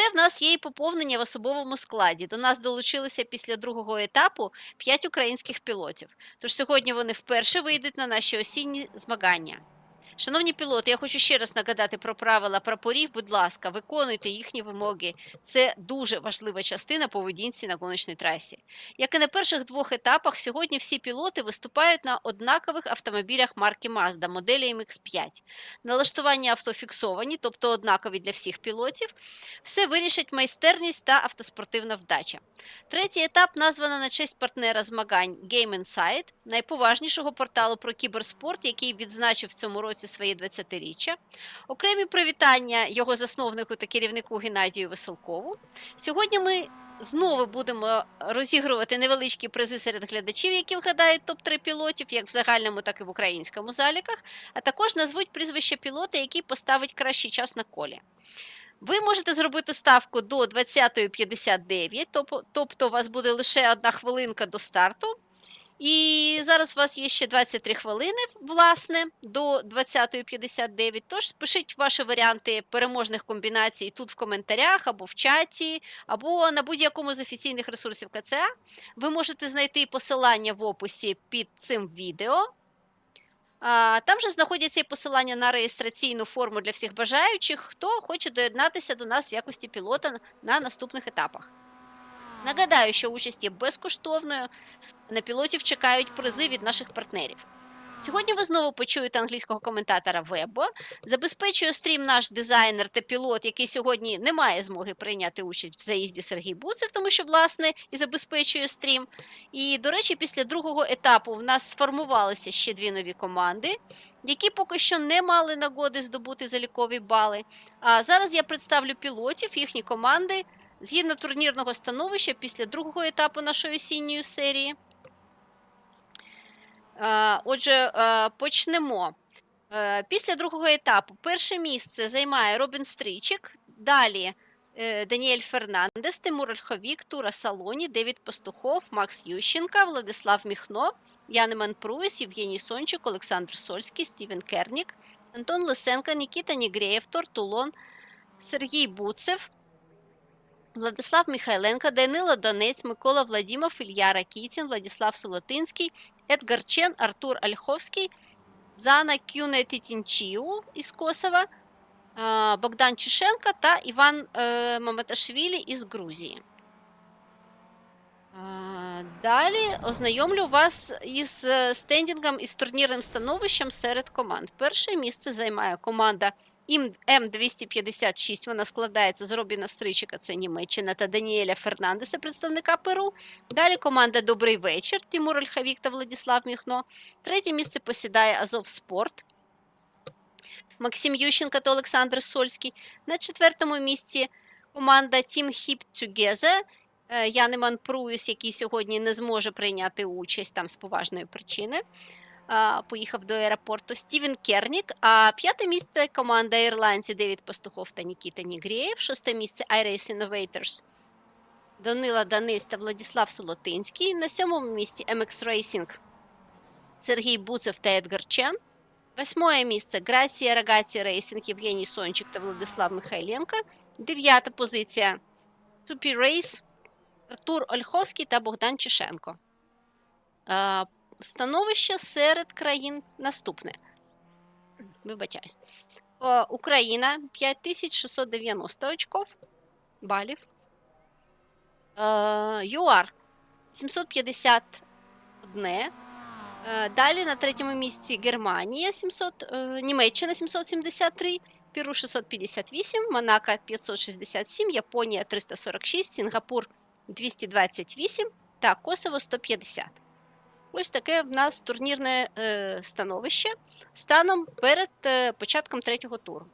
Але в нас є і поповнення в особовому складі. До нас долучилися після другого етапу 5 українських пілотів. Тож сьогодні вони вперше вийдуть на наші осінні змагання. Шановні пілоти, я хочу ще раз нагадати про правила прапорів. Будь ласка, виконуйте їхні вимоги. Це дуже важлива частина поведінці на гоночній трасі. Як і на перших двох етапах, сьогодні всі пілоти виступають на однакових автомобілях марки Mazda, моделі MX-5. Налаштування авто фіксовані, тобто однакові для всіх пілотів. Все вирішить майстерність та автоспортивна вдача. Третій етап названо на честь партнера змагань Gameinside, найповажнішого порталу про кіберспорт, який відзначив в цьому році своє 20-річчя. Окремі привітання його засновнику та керівнику Геннадію Веселкову. Сьогодні ми знову будемо розігрувати невеличкі призи серед глядачів, які вгадають топ-3 пілотів, як в загальному, так і в українському заліках, а також назвуть прізвище пілота, який поставить кращий час на колі. Ви можете зробити ставку до 20:59, тобто у вас буде лише 1 хвилинка до старту. І зараз у вас є ще 23 хвилини, власне, до 20:59, тож пишіть ваші варіанти переможних комбінацій тут в коментарях, або в чаті, або на будь-якому з офіційних ресурсів КЦА. Ви можете знайти посилання в описі під цим відео. Там же знаходяться і посилання на реєстраційну форму для всіх бажаючих, хто хоче доєднатися до нас в якості пілота на наступних етапах. Нагадаю, що участь є безкоштовною, на пілотів чекають призи від наших партнерів. Сьогодні ви знову почуєте англійського коментатора Вебо. Забезпечує стрім наш дизайнер та пілот, який сьогодні не має змоги прийняти участь в заїзді Сергій Буцев, тому що, власне, і забезпечує стрім. І, до речі, після другого етапу в нас сформувалися ще 2 нові команди, які поки що не мали нагоди здобути залікові бали. А зараз я представлю пілотів, їхні команди, згідно турнірного становища після другого етапу нашої осінньої серії. Отже, почнемо. Після другого етапу перше місце займає Робін Стрійчик, далі Даніель Фернандес, Тимур Ольховік, Тура Салоні, Девід Пастухов, Макс Ющенка, Владислав Міхно, Янеман Пруїс, Євгеній Сончик, Олександр Сольський, Стівен Кернік, Антон Лисенко, Нікіта Нігреєв, Тортулон, Сергій Буцев, Владислав Михайленко, Данило Донець, Микола Владімов, Ілья Ракітін, Владислав Солотинський, Едгар Чен, Артур Ольховський, Зана Кюне-Тітінчіу із Косова, Богдан Чишенко та Іван Маматашвілі із Грузії. Далі ознайомлю вас із стендінгом, із турнірним становищем серед команд. Перше місце займає команда М256, вона складається з Робіна Стрийчика, це Німеччина, та Даніеля Фернандеса, представника Перу. Далі команда Добрий вечір, Тимур Ольховік та Владислав Міхно. Третє місце посідає Азов Спорт, Максим Ющенко та Олександр Сольський. На 4-му місці команда Team Hip Together, Янеман Пруїс, який сьогодні не зможе прийняти участь там з поважної причини. Поїхав до аеропорту, Стівен Кернік, а 5-те місце команда ірландці Девід Пастухов та Нікіта Нігреєв, 6-те місце iRace Innovators, Данила Данис та Владислав Солотинський, на 7-му місці MX Racing Сергій Буцев та Едгар Чен, 8-те місце Грація Рогація Racing Євгеній Сончик та Владислав Михайленко, 9-та позиція Тупі Race Артур Ольховський та Богдан Чишенко. Становище серед країн наступне. Вибачаюсь. Україна 5690 очков, балів. ЮАР 751. Далі на 3-му місці Германія, Німеччина 773, Перу 658, Монако 567, Японія 346, Сінгапур 228 та Косово 150. Ось таке в нас турнірне становище станом перед початком 3-го туру.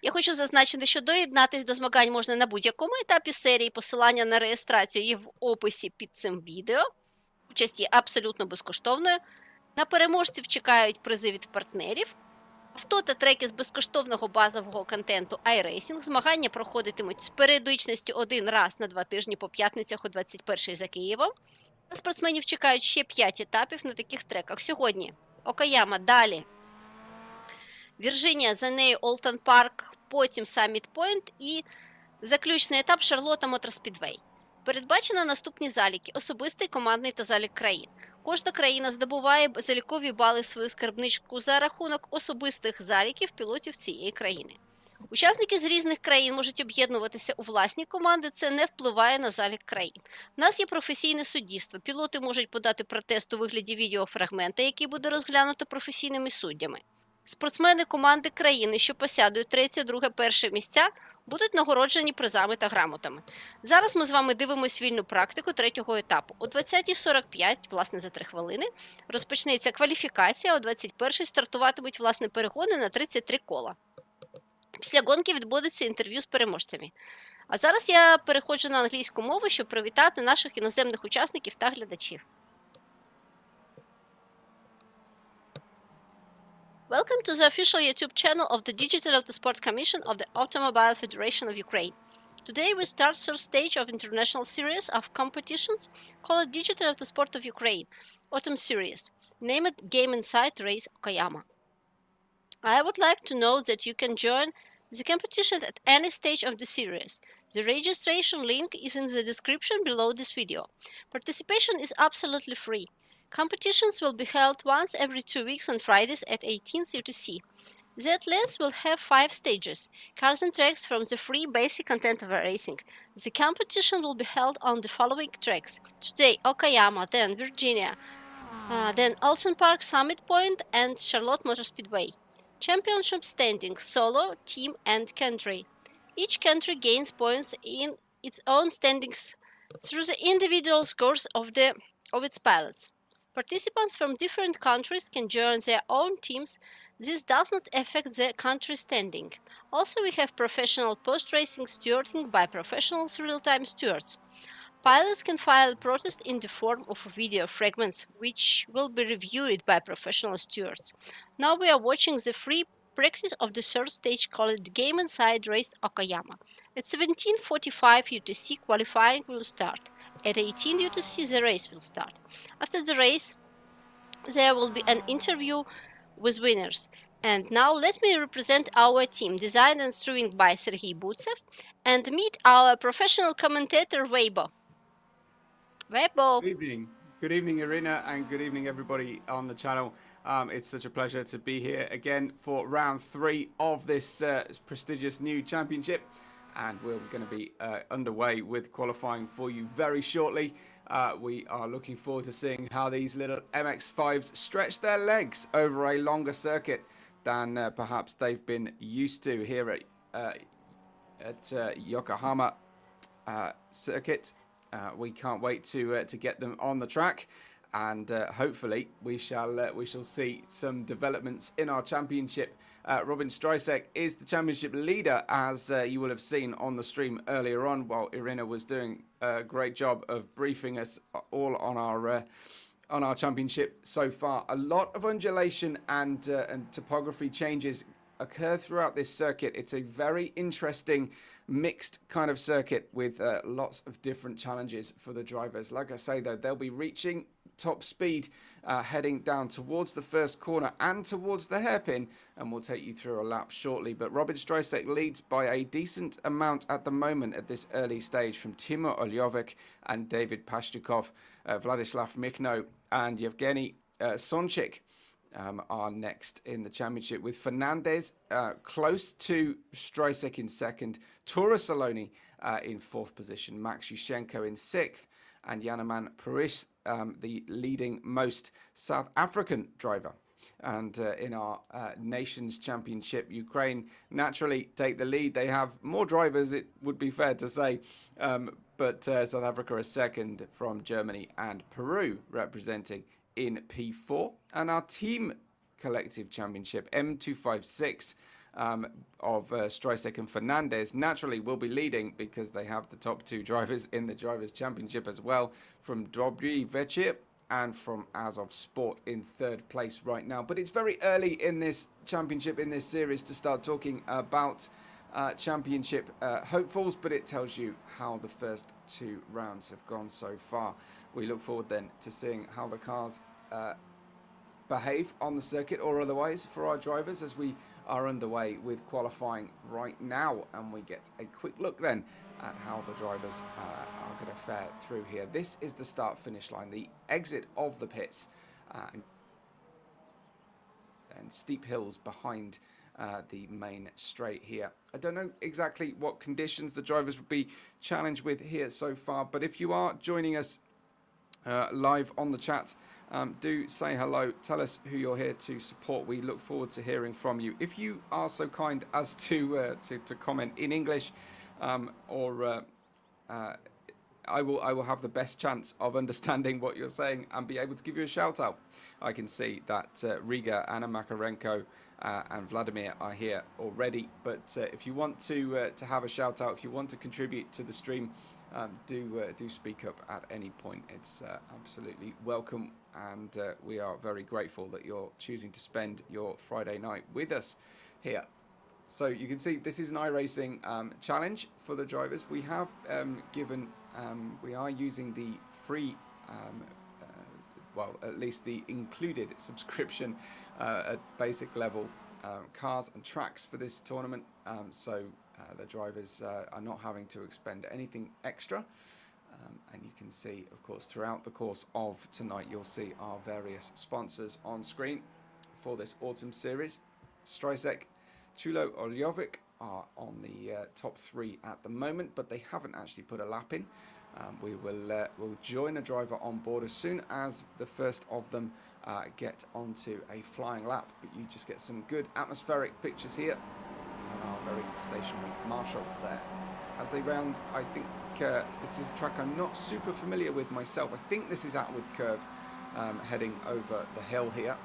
Я хочу зазначити, що доєднатися до змагань можна на будь-якому етапі серії. Посилання на реєстрацію є в описі під цим відео. Участь є абсолютно безкоштовною. На переможців чекають призи від партнерів. Авто та треки з безкоштовного базового контенту iRacing. Змагання проходитимуть з періодичністю 1 раз на 2 тижні по п'ятницях о 21-й за Києвом. На спортсменів чекають ще 5 етапів на таких треках. Сьогодні Окаяма, далі Вірджинія, за нею Олтон Парк, потім Саміт Пойнт і заключний етап Шарлотта Моторспідвей. Передбачено наступні заліки: особистий, командний та залік країн. Кожна країна здобуває залікові бали в свою скарбничку за рахунок особистих заліків пілотів цієї країни. Учасники з різних країн можуть об'єднуватися у власні команди, це не впливає на залік країн. У нас є професійне суддівство. Пілоти можуть подати протест у вигляді відеофрагмента, який буде розглянуто професійними суддями. Спортсмени команди країни, що посядуть третє, друге, перше місця, будуть нагороджені призами та грамотами. Зараз ми з вами дивимося вільну практику третього етапу. О 20:45, власне, за 3 хвилини, розпочнеться кваліфікація, о 21:00 стартуватимуть, власне, перегони на 33 кола. Після гонки відбудеться інтерв'ю з переможцями. А зараз я переходжу на англійську мову, щоб привітати наших іноземних учасників та глядачів. Welcome to the official YouTube channel of the Digital Autosport Commission of the Automobile Federation of Ukraine. Today we start third stage of international series of competitions called Digital Autosport of Ukraine, Autumn Series, named Gameinside Race Okayama. I would like to know that you can join the competition at any stage of the series. The registration link is in the description below this video. Participation is absolutely free. Competitions will be held once every 2 weeks on Fridays at 18:00 UTC. The athletes will have 5 stages, cars and tracks from the free basic content of racing. The competition will be held on the following tracks: today Okayama, then Virginia, then Alton Park, Summit Point, and Charlotte Motor Speedway. Championship standings: solo, team, and country. Each country gains points in its own standings through the individual scores of its pilots. Participants from different countries can join their own teams. This does not affect the country standing. Also, we have professional post-racing stewarding by professional real-time stewards. Pilots can file a protest in the form of video fragments, which will be reviewed by professional stewards. Now we are watching the free practice of the third stage called Gameinside Race Okayama. At 17:45 UTC, qualifying will start. At 18 UTC, the race will start. After the race, there will be an interview with winners. And now let me represent our team, designed and streamed by Serhii Butsev, and meet our professional commentator, Weibo. Weibo. Good evening, Irina, and good evening, everybody on the channel. It's such a pleasure to be here again for round 3 of this prestigious new championship, and we're going to be underway with qualifying for you very shortly. We are looking forward to seeing how these little MX-5s stretch their legs over a longer circuit than perhaps they've been used to here at Yokohama circuit. We can't wait to get them on the track, and hopefully we shall see some developments in our championship. Robin Strysek is the championship leader, as you will have seen on the stream earlier on, while Irina was doing a great job of briefing us all on our championship so far. A lot of undulation and topography changes occur throughout this circuit. It's a very interesting mixed kind of circuit with lots of different challenges for the drivers. Like I say, though, they'll be reaching top speed heading down towards the first corner and towards the hairpin, and we'll take you through a lap shortly. But Robin Strysek leads by a decent amount at the moment at this early stage from Timur Oljovic and David Pashtukov. Vladislav Michno and Yevgeny Sonchik are next in the championship, with Fernandez close to Strysek in second, Tura Saloni in 4th position, Max Yushchenko in 6th, and Yanaman Paris, the leading most South African driver. And in our Nations Championship, Ukraine naturally take the lead. They have more drivers, it would be fair to say, but South Africa is second from Germany, and Peru representing in P4. And our team collective championship, M256 of Strysek and Fernandez, naturally will be leading because they have the top 2 drivers in the drivers championship as well, from Dobry Vechir and from Azov Sport in 3rd place right now. But it's very early in this championship, in this series, to start talking about championship hopefuls, but it tells you how the first 2 rounds have gone so far. We look forward then to seeing how the cars behave on the circuit or otherwise for our drivers as we are underway with qualifying right now, and we get a quick look then at how the drivers are going to fare through here. This is the start finish line, the exit of the pits, and steep hills behind the main straight here. I don't know exactly what conditions the drivers will be challenged with here so far, but if you are joining us live on the chat, do say hello, tell us who you're here to support. We look forward to hearing from you. If you are so kind as to comment in English, I will have the best chance of understanding what you're saying and be able to give you a shout out. I can see that Riga, Anna Makarenko and Vladimir are here already, but if you want to have a shout out, if you want to contribute to the stream, do speak up at any point. It's absolutely welcome, and we are very grateful that you're choosing to spend your Friday night with us here. So you can see this is an iRacing challenge for the drivers. We have we are using the free, well, at least the included subscription at basic level cars and tracks for this tournament. So the drivers are not having to expend anything extra. And you can see, of course, throughout the course of tonight, you'll see our various sponsors on screen for this autumn series. Strysek, Chulo Oljovic are on the top 3 at the moment, but they haven't actually put a lap in. We will join a driver on board as soon as the first of them get onto a flying lap, but you just get some good atmospheric pictures here and our very stationary marshal there. As they round, I think this is a track I'm not super familiar with myself. I think this is Atwood Curve, heading over the hill here.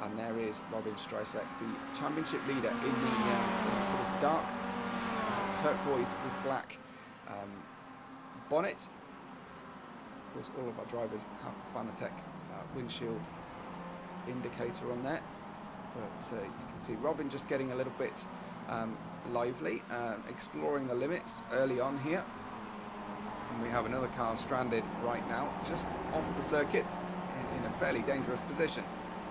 And there is Robin Strysek, the championship leader in the sort of dark turquoise with black bonnet. Of course, all of our drivers have the Fanatec windshield indicator on there. But you can see Robin just getting a little bit lively, exploring the limits early on here. And we have another car stranded right now, just off the circuit in a fairly dangerous position.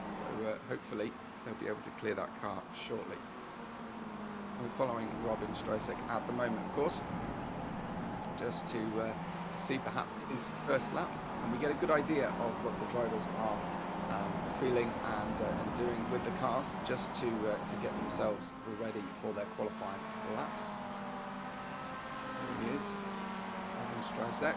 So hopefully they'll be able to clear that car shortly. We're following Robin Strysek at the moment, of course, just to see perhaps his first lap, and we get a good idea of what the drivers are feeling and doing with the cars, just to get themselves ready for their qualifying laps. Here he is, Robin Strysek.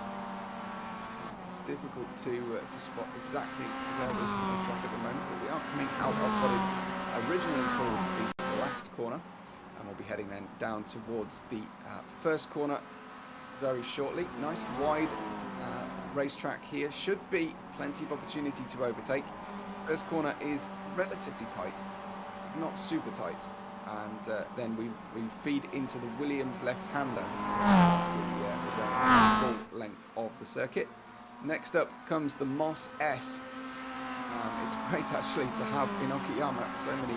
It's difficult to spot exactly where we're on the track at the moment, but we are coming out of what is originally called the last corner, and we'll be heading then down towards the first corner very shortly. Nice wide racetrack here, should be plenty of opportunity to overtake. First corner is relatively tight, not super tight, and then we feed into the Williams left-hander as we're going the full length of the circuit. Next up comes the Moss S. It's great actually to have in Okayama so many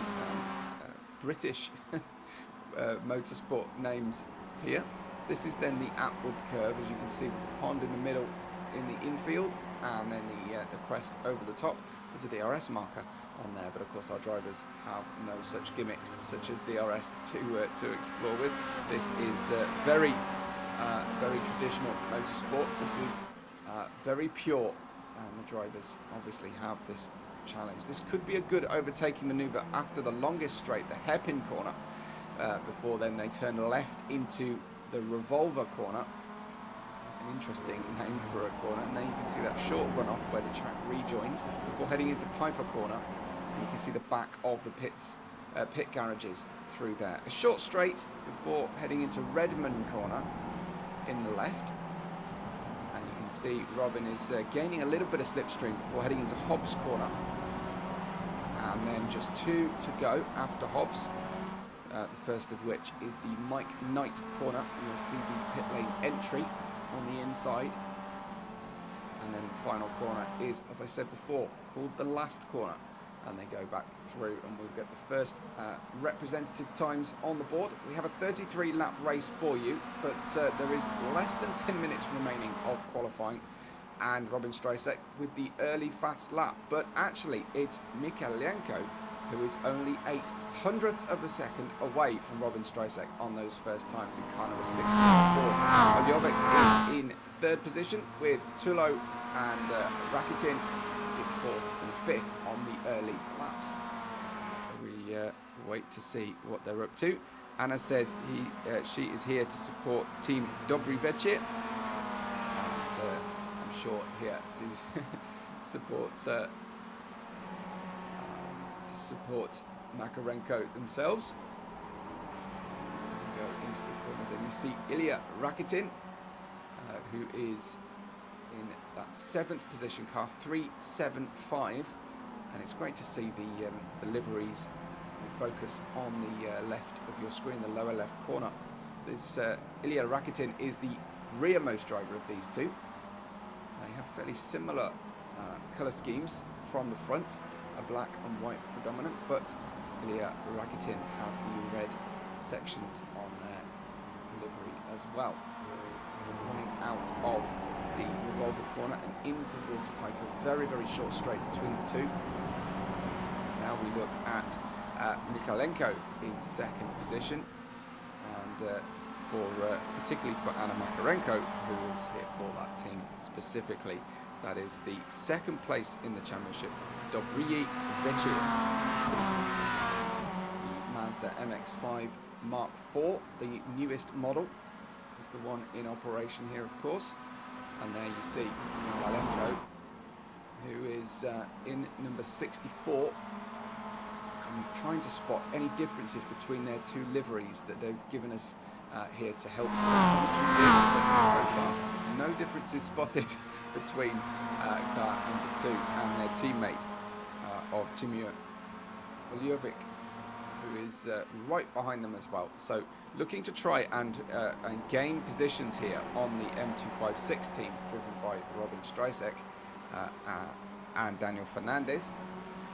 British motorsport names here. This is then the Atwood Curve, as you can see, with the pond in the middle in the infield, and then the crest over the top. There's a DRS marker on there, but of course our drivers have no such gimmicks such as DRS to explore with. This is very traditional motorsport. This is very pure, and the drivers obviously have this challenge. This could be a good overtaking maneuver after the longest straight, the hairpin corner, before then they turn left into the revolver corner. An interesting name for a corner. And there you can see that short runoff where the track rejoins before heading into Piper corner, and you can see the back of the pit garages through there. A short straight before heading into Redmond corner in the left. See, Robin is gaining a little bit of slipstream before heading into Hobbs corner, and then just 2 to go after Hobbs, the first of which is the Mike Knight corner, and you'll see the pit lane entry on the inside, and then the final corner is, as I said before, called the last corner, and they go back through, and we'll get the first representative times on the board. We have a 33 lap race for you, but there is less than 10 minutes remaining of qualifying, and Robin Streisek with the early fast lap. But actually, it's Mikalenko who is only 0.08 of a second away from Robin Streisek on those first times in car number 64. Oljovic is in third position with Tulo and Rakitin in fourth and fifth on the early laps. So we wait to see what they're up to. Anna says she is here to support Team Dobry Večer, and I'm sure here to support Makarenko themselves. Go into the corners. Then you see Ilya Rakitin, who is in that 7th position, car 375, and it's great to see the liveries focus on the left of your screen, the lower left corner. This Ilya Rakitin is the rearmost driver of these two. They have fairly similar colour schemes from the front, a black and white predominant, but Ilya Rakitin has the red sections on their livery as well. Running out of the revolver corner and in towards Piper, very, very short straight between the two. Now we look at Mikalenko in second position, and particularly for Anna Makarenko, who is here for that team specifically, that is the second place in the championship, Dobry Večer. The Mazda MX-5 Mark IV, the newest model, is the one in operation here, of course. And there you see Mikalenko, who is in number 64. I'm trying to spot any differences between their two liveries that they've given us here to help commentary team, but so far no differences spotted between car number 2 and their teammate of Timur Oljovic, who is right behind them as well. So looking to try and gain positions here on the M256 team, driven by Robin Streisek and Daniel Fernandez,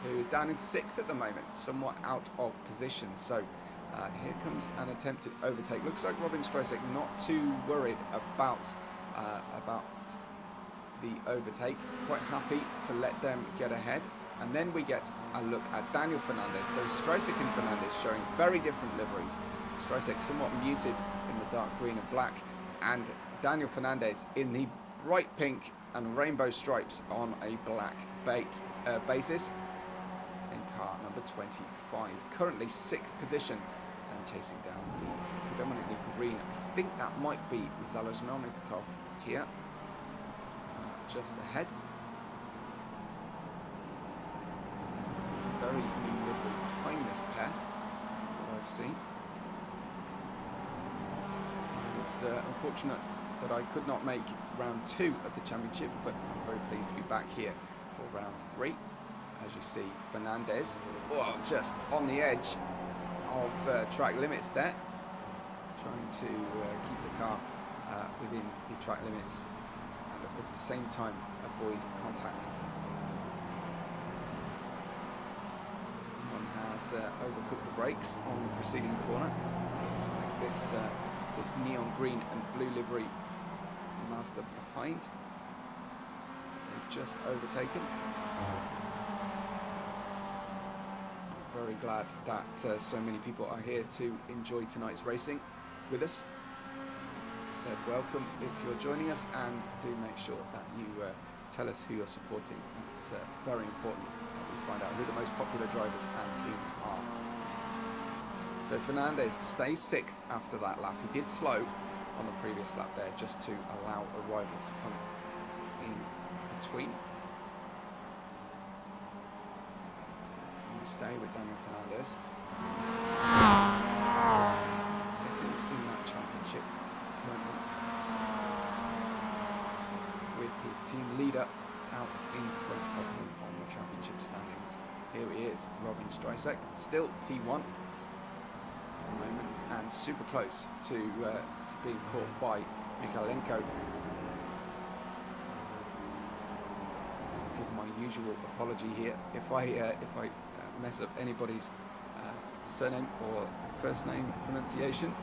who is down in 6th at the moment, somewhat out of position. So here comes an attempted overtake. Looks like Robin Streisek not too worried about the overtake, quite happy to let them get ahead. And then we get a look at Daniel Fernandez. So Streisek and Fernandez showing very different liveries. Streisek somewhat muted in the dark green and black, and Daniel Fernandez in the bright pink and rainbow stripes on a black basis in car number 25. Currently 6th position and chasing down the predominantly green. I think that might be Zalozhnovnikov here, just ahead. Very new livery behind this pair, what I've seen. I was unfortunate that I could not make round 2 of the championship, but I'm very pleased to be back here for round 3. As you see, Fernandez, just on the edge of track limits there, trying to keep the car within the track limits and at the same time avoid contact. Has overcooked the brakes on the preceding corner. Looks like this neon green and blue livery Mazda behind. They've just overtaken. Very glad that so many people are here to enjoy tonight's racing with us. As I said, welcome if you're joining us, and do make sure that you tell us who you're supporting. That's very important. We find out who the most popular drivers and teams are. So Fernandez stays 6th after that lap. He did slow on the previous lap there just to allow a rival to come in between. We stay with Daniel Fernandez. 2nd in that championship currently, with his team leader out in front of him on the championship standings. Here he is, Robin Streisek, still P1 at the moment, and super close to being caught by Mikalenko. I'll give my usual apology here if I mess up anybody's surname or first name pronunciation.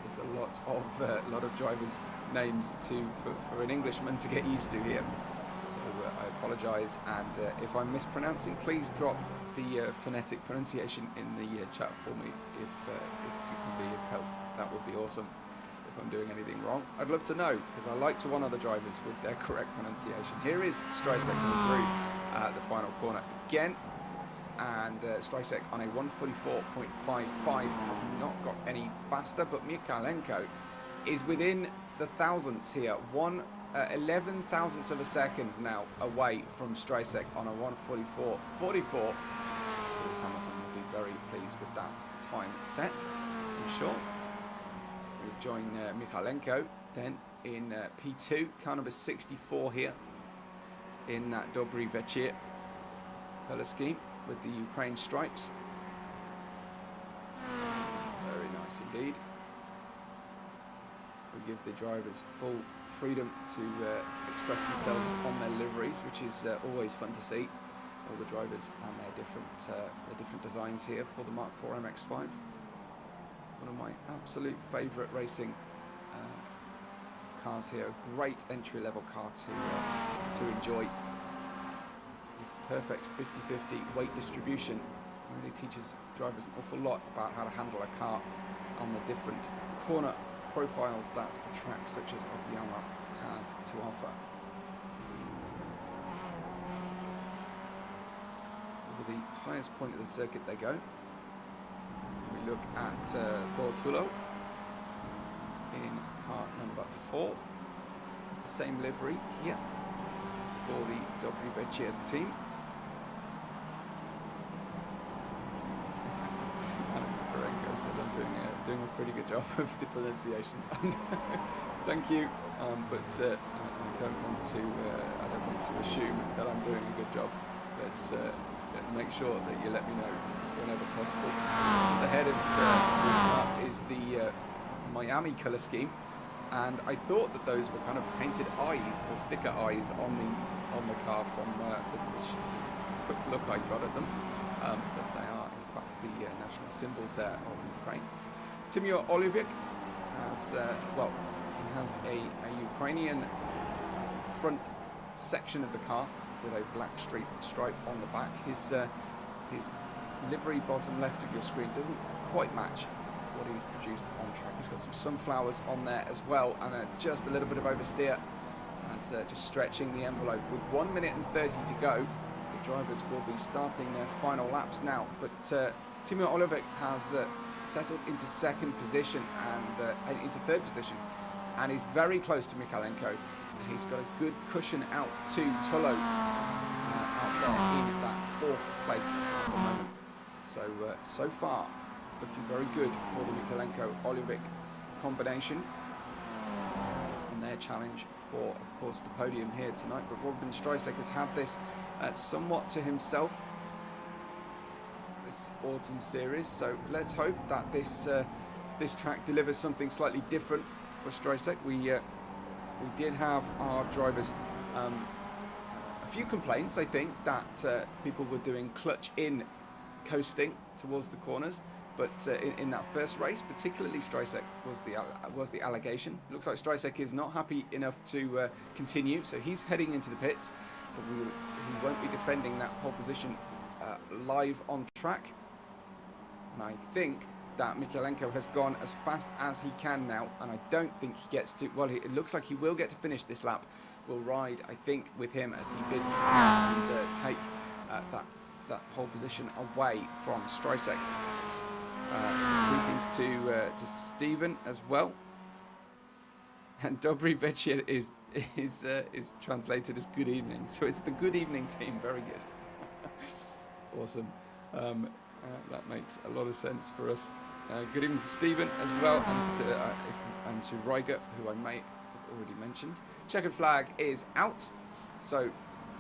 there's a lot of drivers' names for an Englishman to get used to here. So I apologise, and if I'm mispronouncing, please drop the phonetic pronunciation in the chat for me if you can be of help. That would be awesome. If I'm doing anything wrong, I'd love to know, because I like to honour the drivers with their correct pronunciation. Here is Streisek coming through the final corner again, and Streisek on a 1:44.55 has not got any faster, but Mykolenko is within the thousandths here, 11 thousandths of a second now away from Streisek on a 1:44.44. Lewis Hamilton will be very pleased with that time set, I'm sure. We'll join Mykolenko then in P2, car number 64 here in that Dobry Večer colour scheme with the Ukraine stripes. Very nice indeed. We give the drivers full freedom to express themselves on their liveries, which is always fun to see. All the drivers and their different designs here for the Mark IV MX-5. One of my absolute favourite racing cars here. A great entry-level car to enjoy. With perfect 50-50 weight distribution. Really teaches drivers an awful lot about how to handle a car on the different corner profiles that a track such as Okayama has to offer. Over the highest point of the circuit they go. We look at Bortolo in car number 4. It's the same livery here for the Dobry Večer team. Says I'm doing a pretty good job of the pronunciations. Thank you, but I don't want to assume that I'm doing a good job. Let's make sure that you let me know whenever possible. Just ahead of this car is the Miami colour scheme, and I thought that those were kind of painted eyes or sticker eyes on the car from this quick look I got at them, but they are in fact the national symbols there of Ukraine. Timur Olivik has he has a Ukrainian front section of the car with a black stripe on the back. His livery bottom left of your screen doesn't quite match what he's produced on track. He's got some sunflowers on there as well, and just a little bit of oversteer as just stretching the envelope. With 1 minute and 30 to go, the drivers will be starting their final laps now, but Timur Olivik has settled into second position and into third position, and is very close to Mykolenko. He's got a good cushion out to Tullo out there in that fourth place at the moment. So far, looking very good for the Mykolenko-Olivik combination and their challenge for, of course, the podium here tonight. But Robin Streisek has had this somewhat to himself this autumn series, so let's hope that this track delivers something slightly different for Streisek. We did have our drivers a few complaints, I think, that people were doing clutch in coasting towards the corners, but in that first race, particularly Streisek was the allegation. It looks like Streisek is not happy enough to continue, so he's heading into the pits, so he won't be defending that pole position live on track. And I think that Mykolenko has gone as fast as he can now, and I don't think he gets to, well, it looks like he will get to finish this lap. We'll ride, I think, with him as he bids to try and take that pole position away from Streisek. Greetings to Stephen as well. And Dobry Večer is translated as good evening, so it's the good evening team. Very good. Awesome. That makes a lot of sense for us. Good evening to Stephen as well, and to Riger, who I may have already mentioned. Checkered flag is out, so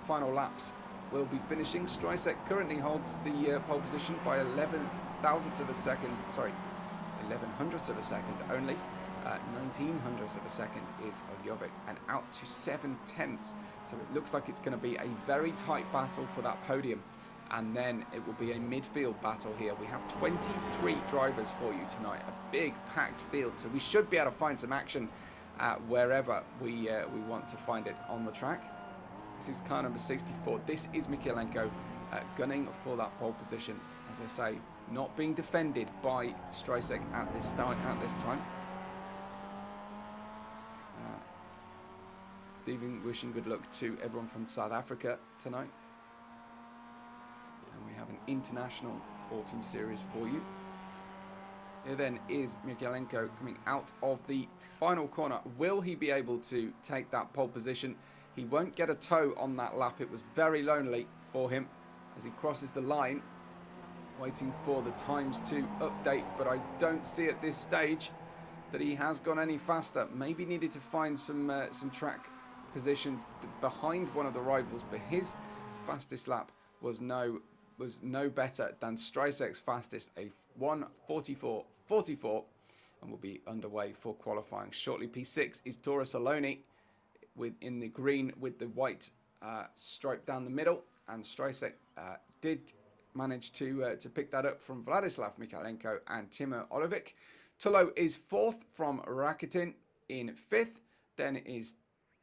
final laps will be finishing. Streisek currently holds the pole position by 11 thousandths of a second, sorry, 11 hundredths of a second only. 19 hundredths of a second is Oljovic, and out to 7 tenths. So it looks like it's going to be a very tight battle for that podium and then it will be a midfield battle here. We have 23 drivers for you tonight, a big packed field, so we should be able to find some action wherever we want to find it on the track. This is car number 64. This is Michalenko gunning for that pole position. As I say, not being defended by Streisek at this time. Stephen wishing good luck to everyone from South Africa tonight. And we have an international autumn series for you. Here then is Michalenko coming out of the final corner. Will he be able to take that pole position? He won't get a toe on that lap. It was very lonely for him as he crosses the line, waiting for the times to update, but I don't see at this stage that he has gone any faster. Maybe needed to find some track position behind one of the rivals, but his fastest lap was no better than Streisek's fastest, a 1:44.44, and will be underway for qualifying shortly. P6 is Tora Saloni in the green with the white stripe down the middle, and Streisek did manage to pick that up from Vladislav Michalenko and Timo Olivic. Tullo is fourth from Rakitin in fifth. Then is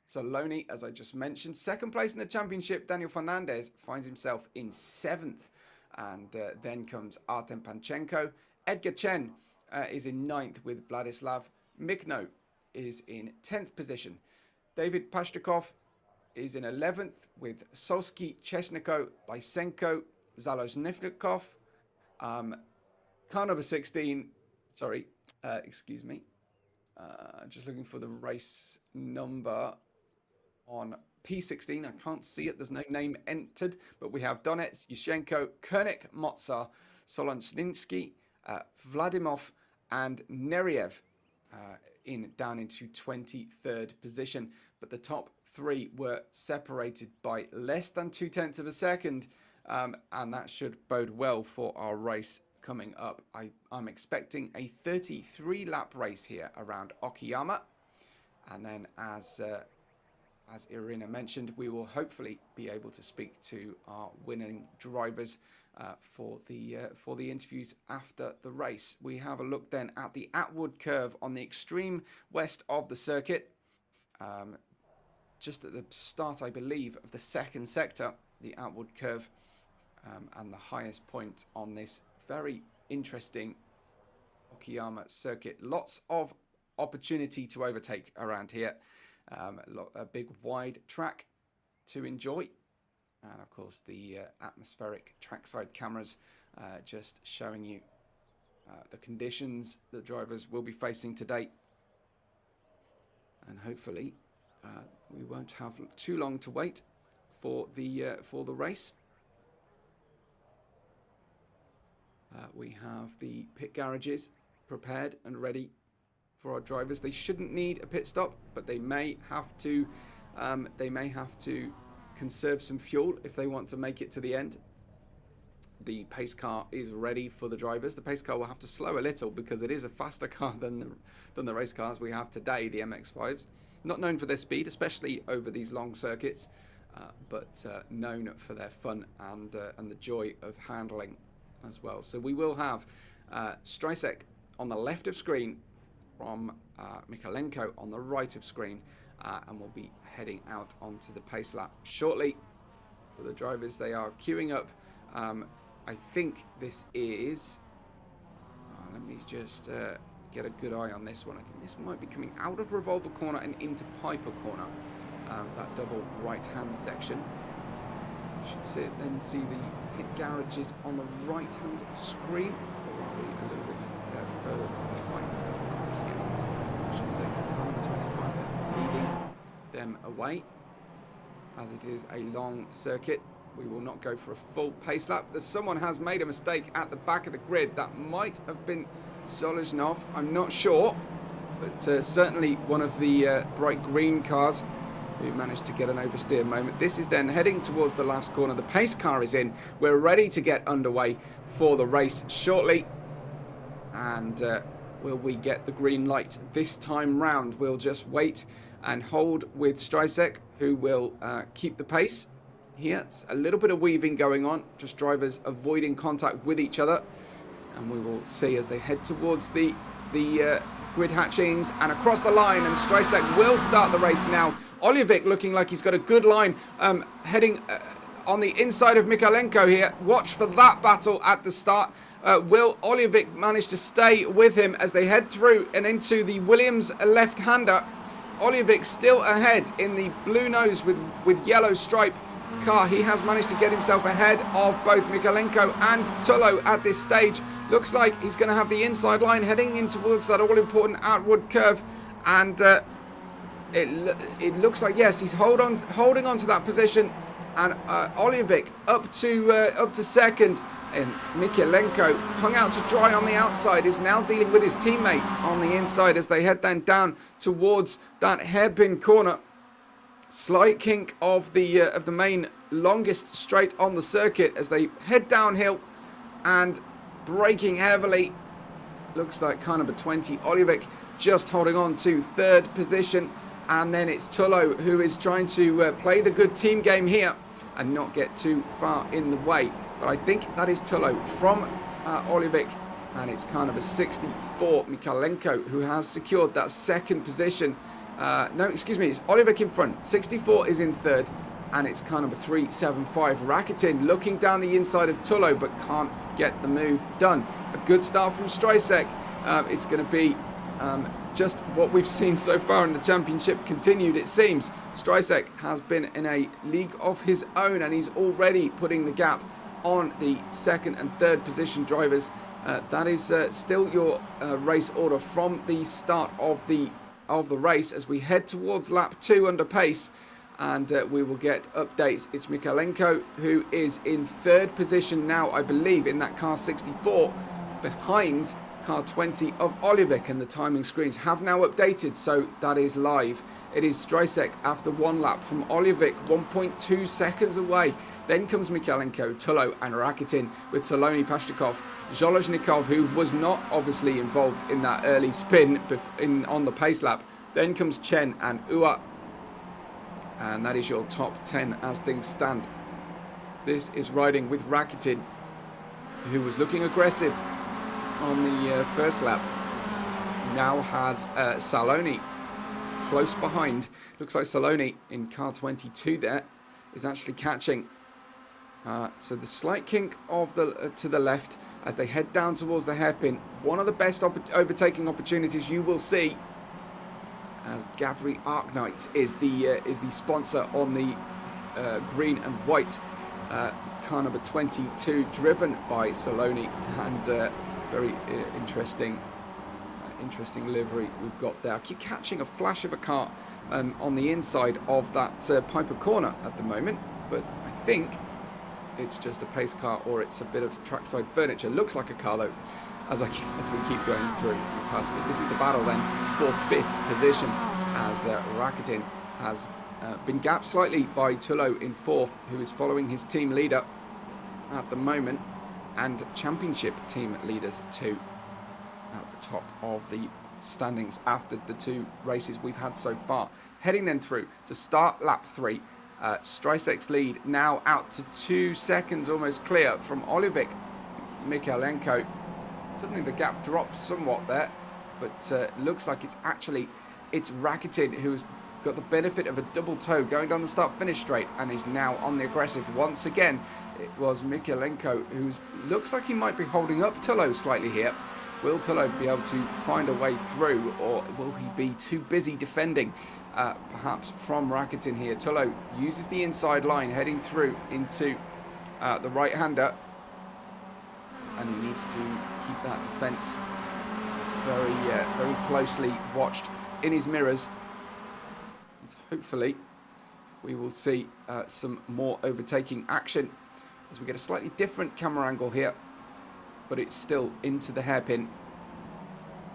Saloni, as I just mentioned. Second place in the championship, Daniel Fernandez finds himself in seventh. And then comes Artem Panchenko. Edgar Chen is in ninth with Vladislav. Mikno is in 10th position. David Pashtukov is in 11th with Solsky, Chesniko, Lysenko, Zalozhnikov. Car number 16, sorry, excuse me. Just looking for the race number on P16. I can't see it. There's no name entered, but we have Donets, Yushchenko, Kernik, Motsa, Solonsninsky, Vladimov, and Neriev down into 23rd position. But the top three were separated by less than 0.2 of a second, and that should bode well for our race coming up. I'm expecting a 33 lap race here around Okayama, and then as Irina mentioned, we will hopefully be able to speak to our winning drivers for the interviews after the race. We have a look then at the Atwood curve on the extreme west of the circuit, just at the start, I believe, of the second sector, the Atwood curve, and the highest point on this very interesting Okayama circuit. Lots of opportunity to overtake around here. A big wide track to enjoy, and of course the atmospheric trackside cameras just showing you the conditions the drivers will be facing today, and hopefully we won't have too long to wait for the race. We have the pit garages prepared and ready for our drivers. They shouldn't need a pit stop, but they may have to conserve some fuel if they want to make it to the end. The pace car is ready for the drivers. The pace car will have to slow a little because it is a faster car than the race cars we have today, the MX-5s. Not known for their speed, especially over these long circuits, but known for their fun and the joy of handling as well. So we will have Streisek on the left of screen, from Michalenko on the right of screen, and we'll be heading out onto the pace lap shortly. For the drivers, they are queuing up. I think this is, let me just get a good eye on this one. I think this might be coming out of Revolver corner and into Piper corner, that double right hand section. Should then see the pit garages on the right hand of screen, or are we a little bit further behind from the track here? I should say car number 25 then leading them away, as it is a long circuit. We will not go for a full pace lap. Someone has made a mistake at the back of the grid. That might have been Zolozhnov, I'm not sure, but certainly one of the bright green cars who managed to get an oversteer moment. This is then heading towards the last corner. The pace car is in. We're ready to get underway for the race shortly. And will we get the green light this time round? We'll just wait and hold with Streisek, who will keep the pace here. It's a little bit of weaving going on, just drivers avoiding contact with each other. And we will see as they head towards the grid hatchings and across the line, and Streisek will start the race now. Olivik looking like he's got a good line, heading on the inside of Mikalenko here. Watch for that battle at the start. Will Olivik manage to stay with him as they head through and into the Williams left-hander? Olivik still ahead in the blue nose with yellow stripe car. He has managed to get himself ahead of both Mikalenko and Tullo at this stage. Looks like he's going to have the inside line heading in towards that all-important outward curve, and it looks like, yes, he's holding on to that position, and Olivik up to second, and Mikalenko hung out to dry on the outside, is now dealing with his teammate on the inside as they head then down towards that hairpin corner. Slight kink of the main longest straight on the circuit as they head downhill and braking heavily. Looks like car number 20, Olivik, just holding on to third position, and then it's Tullo who is trying to play the good team game here and not get too far in the way. But I think that is Tullo from Olivik, and it's car number 64, Mikalenko, who has secured that second position. No, excuse me, it's Olivik in front. 64 is in third, and it's car number 375, Rakitin, looking down the inside of Tullo, but can't get the move done. A good start from Streisek. It's going to be just what we've seen so far in the championship continued, it seems. Streisek has been in a league of his own, and he's already putting the gap on the second and third position drivers. That is still your race order from the start of the race as we head towards lap 2 under pace, and we will get updates. It's Mikalenko who is in third position now, I believe, in that car 64, behind car 20 of Olivik, and the timing screens have now updated, so that is live. It is Streisek after one lap from Olivik, 1.2 seconds away. Then comes Mikalenko, Tullo and Rakitin, with Saloni, Pashtukov, Zholozhnikov, who was not obviously involved in that early spin on the pace lap. Then comes Chen and Ua, and that is your top 10 as things stand. This is riding with Rakitin, who was looking aggressive on the first lap. Now has Saloni close behind. Looks like Saloni in car 22 there is actually catching. So the slight kink of to the left as they head down towards the hairpin. One of the best overtaking opportunities you will see, as Gavri Arknights is the sponsor on the green and white car number 22, driven by Saloni, and very interesting livery we've got there. I keep catching a flash of a car on the inside of that Piper corner at the moment, but I think it's just a pace car, or it's a bit of trackside furniture. Looks like a car though, as we keep going through past it. This is the battle then for fifth position, as Rakitin has been gapped slightly by Tullo in fourth, who is following his team leader at the moment, and championship team leaders too at the top of the standings after the two races we've had so far. Heading then through to start lap 3. Streisek's lead now out to 2 seconds, almost clear from Olivik. Mikalenko, suddenly the gap drops somewhat there, but looks like it's Rakitin who's got the benefit of a double toe going down the start-finish straight, and is now on the aggressive once again. It was Mikalenko who looks like he might be holding up Tullo slightly here. Will Tullo be able to find a way through, or will he be too busy defending perhaps from Rakitin here? Tullo uses the inside line heading through into the right-hander, and he needs to keep that defence very closely watched in his mirrors. And hopefully we will see some more overtaking action as we get a slightly different camera angle here, but it's still into the hairpin,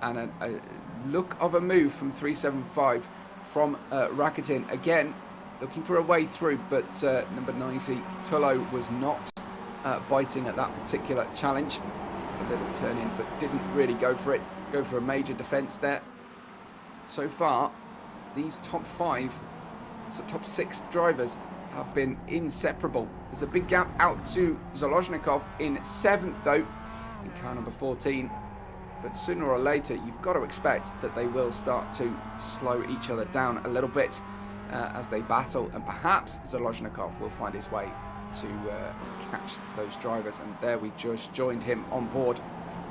and a look of a move from 375 from Rakitin, again looking for a way through, but number 90 Tullo was not biting at that particular challenge. Had a little turn in, but didn't really go for it, go for a major defence there. So far these top 5, so top 6 drivers have been inseparable. There's a big gap out to Zalozhnikov in 7th though, in car number 14. But sooner or later, you've got to expect that they will start to slow each other down a little bit as they battle. And perhaps Zalozhnikov will find his way to catch those drivers. And there we just joined him on board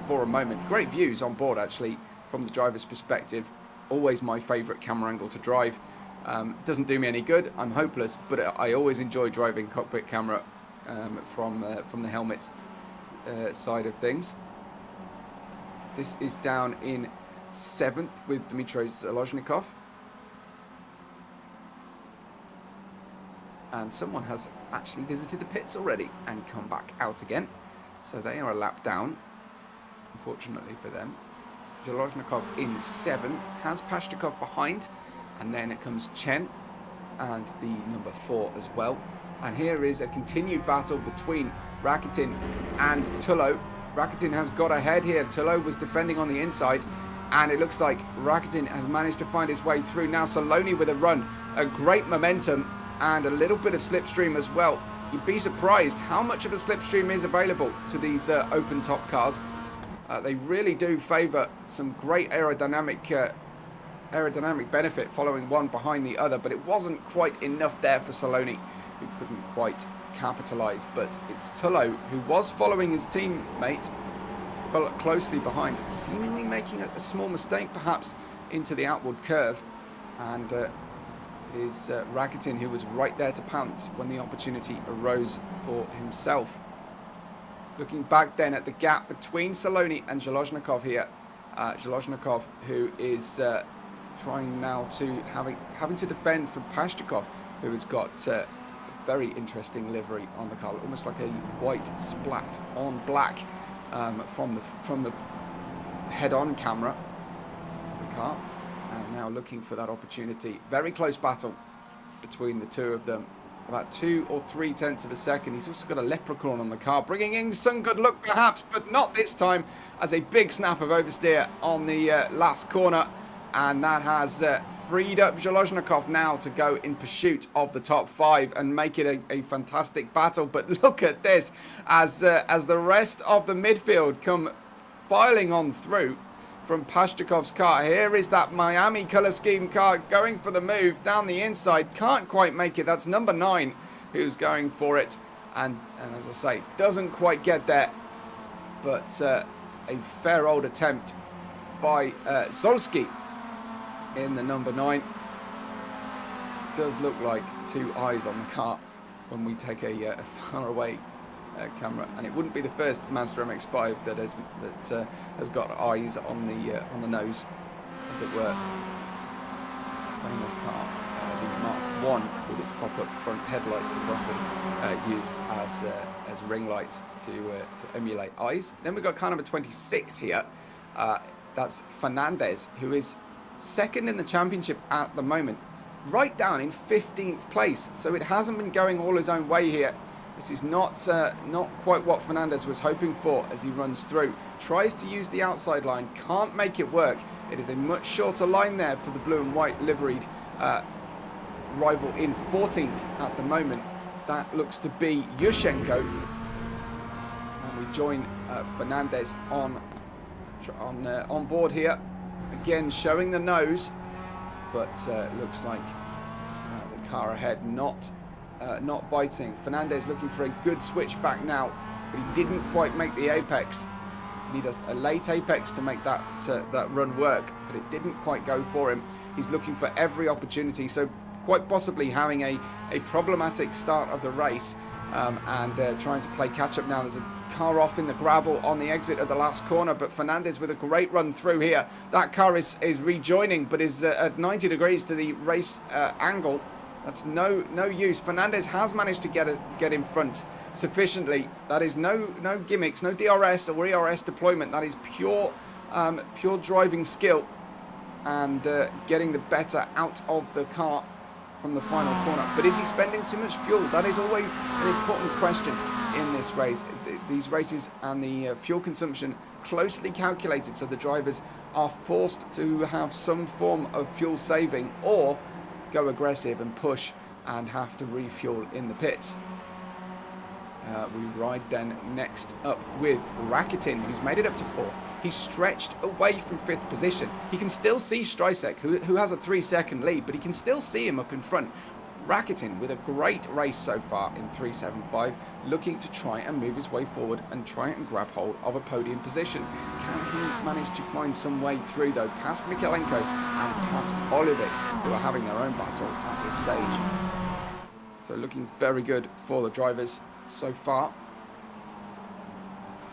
for a moment. Great views on board, actually, from the driver's perspective. Always my favourite camera angle to drive. Doesn't do me any good. I'm hopeless, but I always enjoy driving cockpit camera from the helmet's side of things. This is down in 7th with Dmitry Zalozhnikov. And someone has actually visited the pits already and come back out again. So they are a lap down, unfortunately for them. Zalozhnikov in 7th, has Pashtukov behind. And then it comes Chen and the number 4 as well. And here is a continued battle between Rakitin and Tullo. Rakitin has got ahead here. Tullo was defending on the inside, and it looks like Rakitin has managed to find his way through. Now Saloni with a run, a great momentum and a little bit of slipstream as well. You'd be surprised how much of a slipstream is available to these open top cars. They really do favour some great aerodynamic benefit following one behind the other, but it wasn't quite enough there for Saloni, who couldn't quite capitalise. But it's Tullo, who was following his teammate closely behind, seemingly making a small mistake perhaps into the outward curve, and is Rakitin, who was right there to pounce when the opportunity arose for himself. Looking back then at the gap between Saloni and Zalozhnikov here, Zalozhnikov, who is trying now to having to defend from Pashtukov, who has got a very interesting livery on the car, almost like a white splat on black from the head-on camera of the car. And now looking for that opportunity. Very close battle between the two of them. About 2 or 3 tenths of a second. He's also got a leprechaun on the car, bringing in some good luck perhaps, but not this time, as a big snap of oversteer on the last corner. And that has freed up Zalozhnikov now to go in pursuit of the top 5 and make it a fantastic battle. But look at this, as the rest of the midfield come filing on through from Pashtukov's car. Here is that Miami colour scheme car going for the move down the inside. Can't quite make it. That's number 9 who's going for it. And as I say, doesn't quite get there. But a fair old attempt by Solsky in the number 9. Does look like 2 eyes on the car when we take a far away camera, and it wouldn't be the first Mazda MX-5 that has got eyes on the nose, as it were. Famous car, the Mark 1 with its pop-up front headlights is often used as ring lights to emulate eyes. Then we've got car number 26 here. That's Fernandez, who is second in the championship at the moment, right down in 15th place. So it hasn't been going all his own way here. This is not quite what Fernandez was hoping for as he runs through. Tries to use the outside line, can't make it work. It is a much shorter line there for the blue and white liveried rival in 14th at the moment. That looks to be Yushchenko. And we join Fernandez on board here. Again, showing the nose, but looks like the car ahead not biting. Fernandez looking for a good switch back now, but he didn't quite make the apex. He needs a late apex to make that run work, but it didn't quite go for him. He's looking for every opportunity, so quite possibly having a problematic start of the race, and trying to play catch up now. There's a car off in the gravel on the exit of the last corner, but Fernandez with a great run through here. That car is rejoining, but is at 90 degrees to the race angle. That's no use. Fernandez has managed to get in front sufficiently. That is no gimmicks, no DRS or ERS deployment. That is pure driving skill and getting the better out of the car from the final corner. But is he spending too much fuel? That is always an important question in this race. These races and the fuel consumption closely calculated, so the drivers are forced to have some form of fuel saving or go aggressive and push and have to refuel in the pits. We ride then next up with Rakitin, who's made it up to 4th. He's stretched away from 5th position. He can still see Streisek, who has a 3-second lead, but he can still see him up in front. Rakitin with a great race so far in 3.75, looking to try and move his way forward and try and grab hold of a podium position. Can he manage to find some way through though, past Mikalenko and past Olivic, who are having their own battle at this stage. So looking very good for the drivers so far.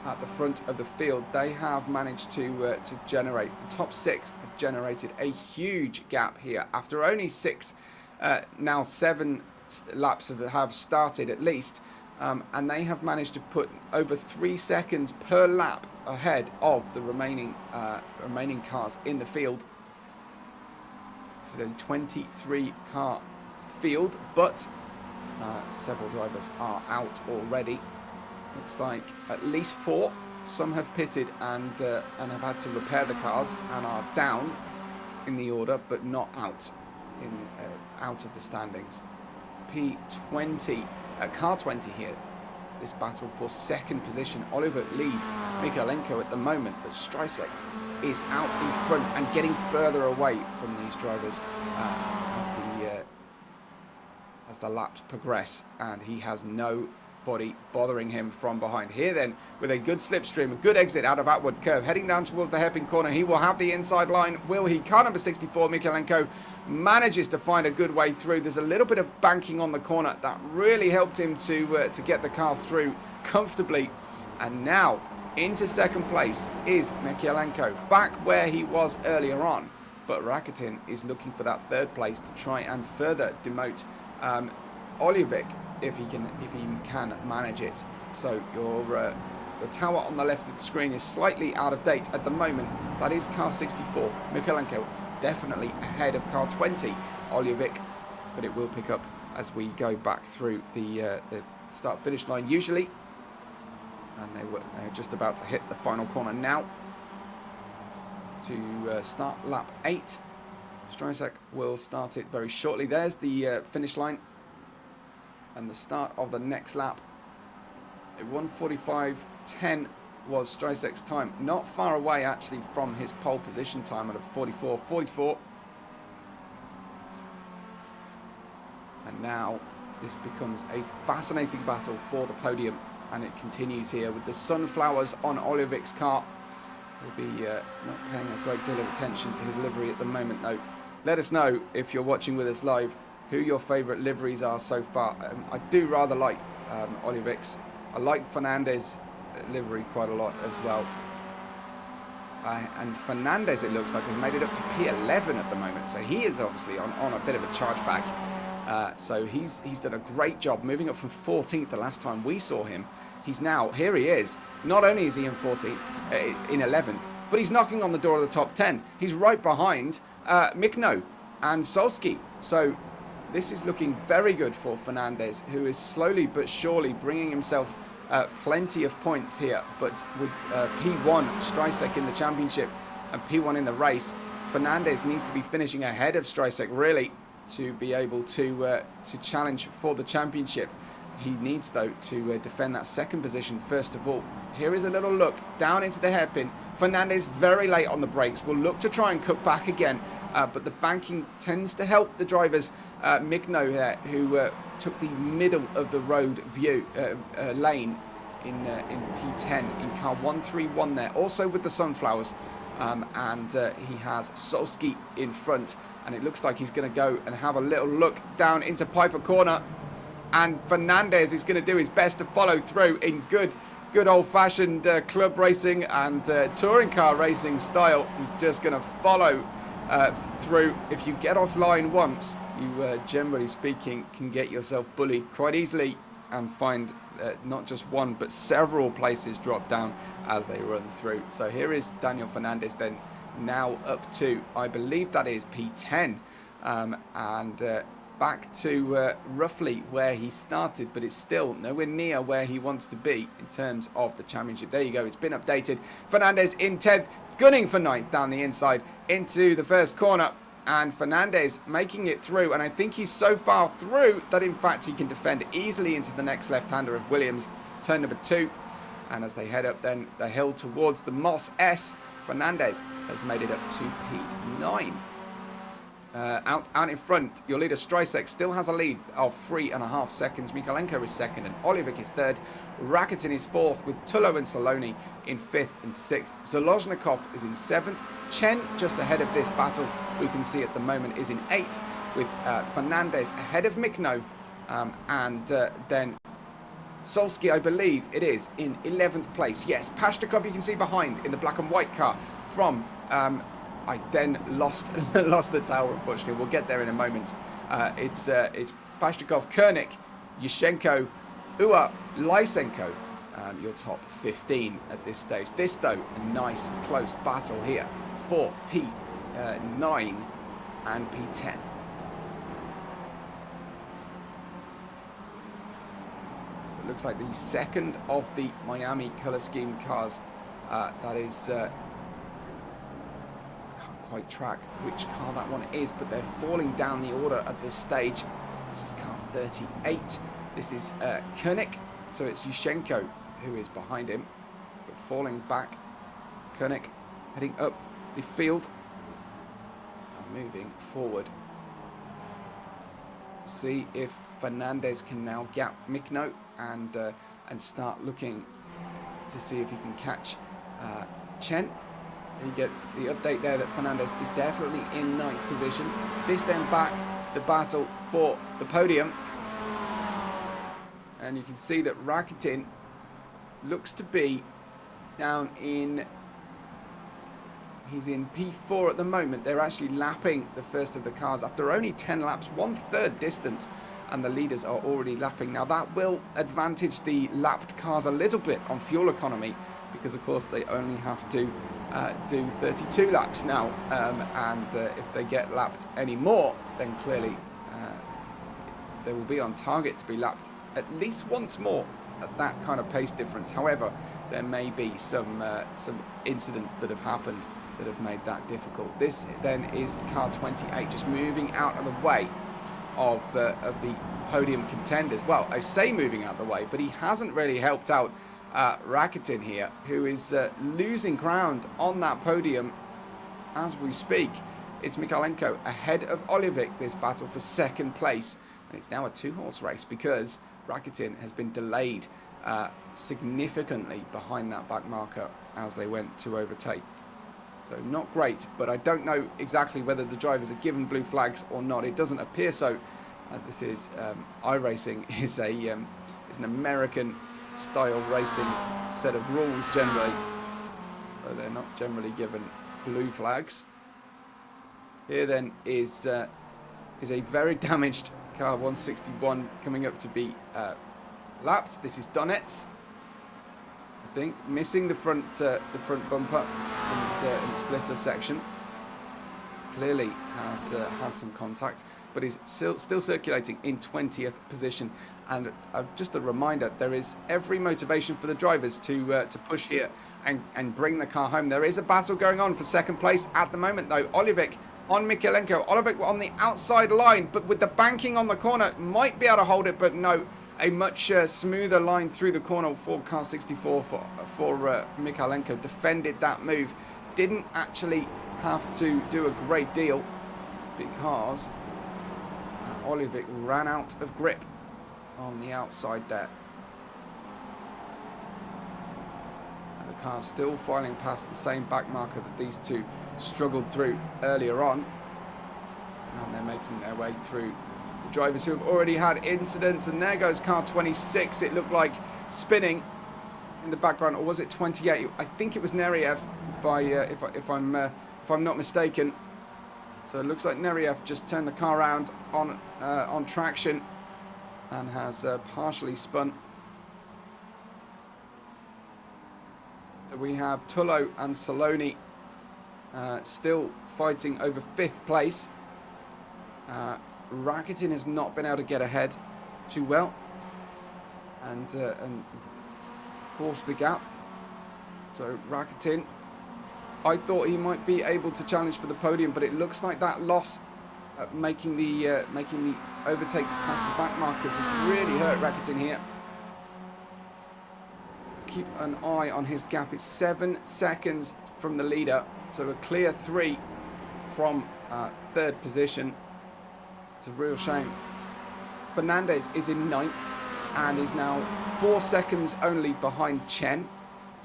At the front of the field, they have managed to generate, the top 6 have generated a huge gap here after only 6. Now 7 laps have started at least, and they have managed to put over 3 seconds per lap ahead of the remaining cars in the field. This is a 23 car field, but several drivers are out already. Looks like at least 4. Some have pitted and have had to repair the cars and are down in the order, but not out out of the standings. P20, car 20 here. This battle for 2nd position. Oliver leads Mikalenko at the moment, but Streisek is out in front and getting further away from these drivers as the laps progress, and he has nobody bothering him from behind. Here then, with a good slipstream, a good exit out of outward curve, heading down towards the hairpin corner, he will have the inside line. Will he? Car number 64, Mikalenko, manages to find a good way through. There's a little bit of banking on the corner that really helped him to get the car through comfortably. And now into 2nd place is Mikalenko, back where he was earlier on. But Rakitin is looking for that 3rd place to try and further demote Olivic if he can manage it. So the tower on the left of the screen is slightly out of date at the moment. That is car 64. Mikalenko definitely ahead of car 20, Olivic, but it will pick up as we go back through the start-finish line usually. And they're just about to hit the final corner now to start lap 8. Streisek will start it very shortly. There's the finish line and the start of the next lap. A 1:45.10 was Streisek's time. Not far away actually from his pole position time at a 44.44. And now this becomes a fascinating battle for the podium, and it continues here with the sunflowers on Olivic's car. We'll be not paying a great deal of attention to his livery at the moment though. Let us know, if you're watching with us live, who your favourite liveries are so far. I do rather like Olivic's. I like Fernandez livery quite a lot as well. And Fernandez, it looks like, has made it up to P11 at the moment. So he is obviously on a bit of a charge back. So he's done a great job moving up from 14th the last time we saw him. He's now, here he is. Not only is he in 14th, in 11th, but he's knocking on the door of the top 10. He's right behind Mikno and Solski. So this is looking very good for Fernandez, who is slowly but surely bringing himself plenty of points here. But with P1 Streisek in the championship and P1 in the race, Fernandez needs to be finishing ahead of Streisek really to be able to challenge for the championship. He needs though to defend that 2nd position first of all. Here is a little look down into the hairpin. Fernandez very late on the brakes, will look to try and cut back again, but the banking tends to help the drivers. Mikno here, who took the middle of the road view lane in P10 in car 131 there, also with the sunflowers. And he has Solski in front, and it looks like he's going to go and have a little look down into Piper Corner, and Fernandez is going to do his best to follow through in good old-fashioned club racing and touring car racing style. He's just going to follow through. If you get offline once, you generally speaking can get yourself bullied quite easily and find not just one but several places drop down as they run through. So here is Daniel Fernandez then, now up to, I believe that is P10, and back to roughly where he started, but it's still nowhere near where he wants to be in terms of the championship. There you go, it's been updated. Fernandez in 10th, gunning for 9th down the inside into the first corner. and Fernandez making it through, and I think he's so far through that in fact he can defend easily into the next left-hander of Williams, turn number 2. And as they head up then the hill towards the Moss S, Fernandez has made it up to P9. Out in front, your leader Streisek still has a lead of 3.5 seconds. Mikalenko is second and Olivic is third. Rakitin is fourth with Tullo and Saloni in 5th and 6th. Zolozhnikov is in 7th. Chen just ahead of this battle, we can see at the moment, is in 8th with Fernandez ahead of Mikno, and then Solsky, I believe it is, in 11th place. Yes, Pashtakov you can see behind in the black and white car from... I then lost the tower, unfortunately. We'll get there in a moment. It's Pashtakov, Kernik, Yushchenko, Ua, Lysenko, your top 15 at this stage. This, though, a nice close battle here for P9 and P10. It looks like the second of the Miami color scheme cars. That is... quite track which car that one is, but they're falling down the order at this stage. This is car 38. This is Kernik, so it's Yushchenko who is behind him, but falling back. Kernik heading up the field and moving forward. See if Fernandez can now gap Mikno and start looking to see if he can catch Chen. You get the update there that Fernandez is definitely in 9th position. This then back the battle for the podium. And you can see that Rakitin looks to be down in... He's in P4 at the moment. They're actually lapping the first of the cars after only 10 laps, 1/3 distance, and the leaders are already lapping. Now that will advantage the lapped cars a little bit on fuel economy, because of course they only have to do 32 laps now, and if they get lapped any more, then clearly they will be on target to be lapped at least once more at that kind of pace difference. However, there may be some incidents that have happened that have made that difficult. This then is car 28 just moving out of the way of the podium contenders. Well, I say moving out of the way, but he hasn't really helped out Rakitin here, who is losing ground on that podium as we speak. It's Mikalenko ahead of Olivic, this battle for 2nd place, and it's now a 2-horse race because Rakitin has been delayed significantly behind that back marker as they went to overtake. So not great, but I don't know exactly whether the drivers are given blue flags or not. It doesn't appear so, as this is iRacing is an American style racing set of rules generally, so they're not generally given blue flags. Here then is a very damaged car 161 coming up to be lapped. This is Donetsk, I think, missing the front bumper and splitter section. Clearly has had some contact, but is still circulating in 20th position. And just a reminder, there is every motivation for the drivers to push here and bring the car home. There is a battle going on for 2nd place at the moment, though. Olivic on Mikalenko. Olivic on the outside line, but with the banking on the corner, might be able to hold it, but no. A much smoother line through the corner for car 64 for Mikalenko. Defended that move. Didn't actually have to do a great deal because Olivic ran out of grip on the outside there. And the car's still filing past the same back marker that these two struggled through earlier on. And they're making their way through the drivers who have already had incidents. And there goes car 26. It looked like spinning in the background, or was it 28? I think it was Neriev, by if I'm not mistaken. So it looks like Neriev just turned the car around on traction and has partially spun. So we have Tullo and Saloni still fighting over 5th place. Rakitin has not been able to get ahead too well and force the gap. So Rakitin I thought he might be able to challenge for the podium, but it looks like that loss, making the overtakes past the back markers, has really hurt Rakitin here. Keep an eye on his gap. It's 7 seconds from the leader, so a clear 3 from third position. It's a real shame. Fernandez is in 9th and is now 4 seconds only behind Chen.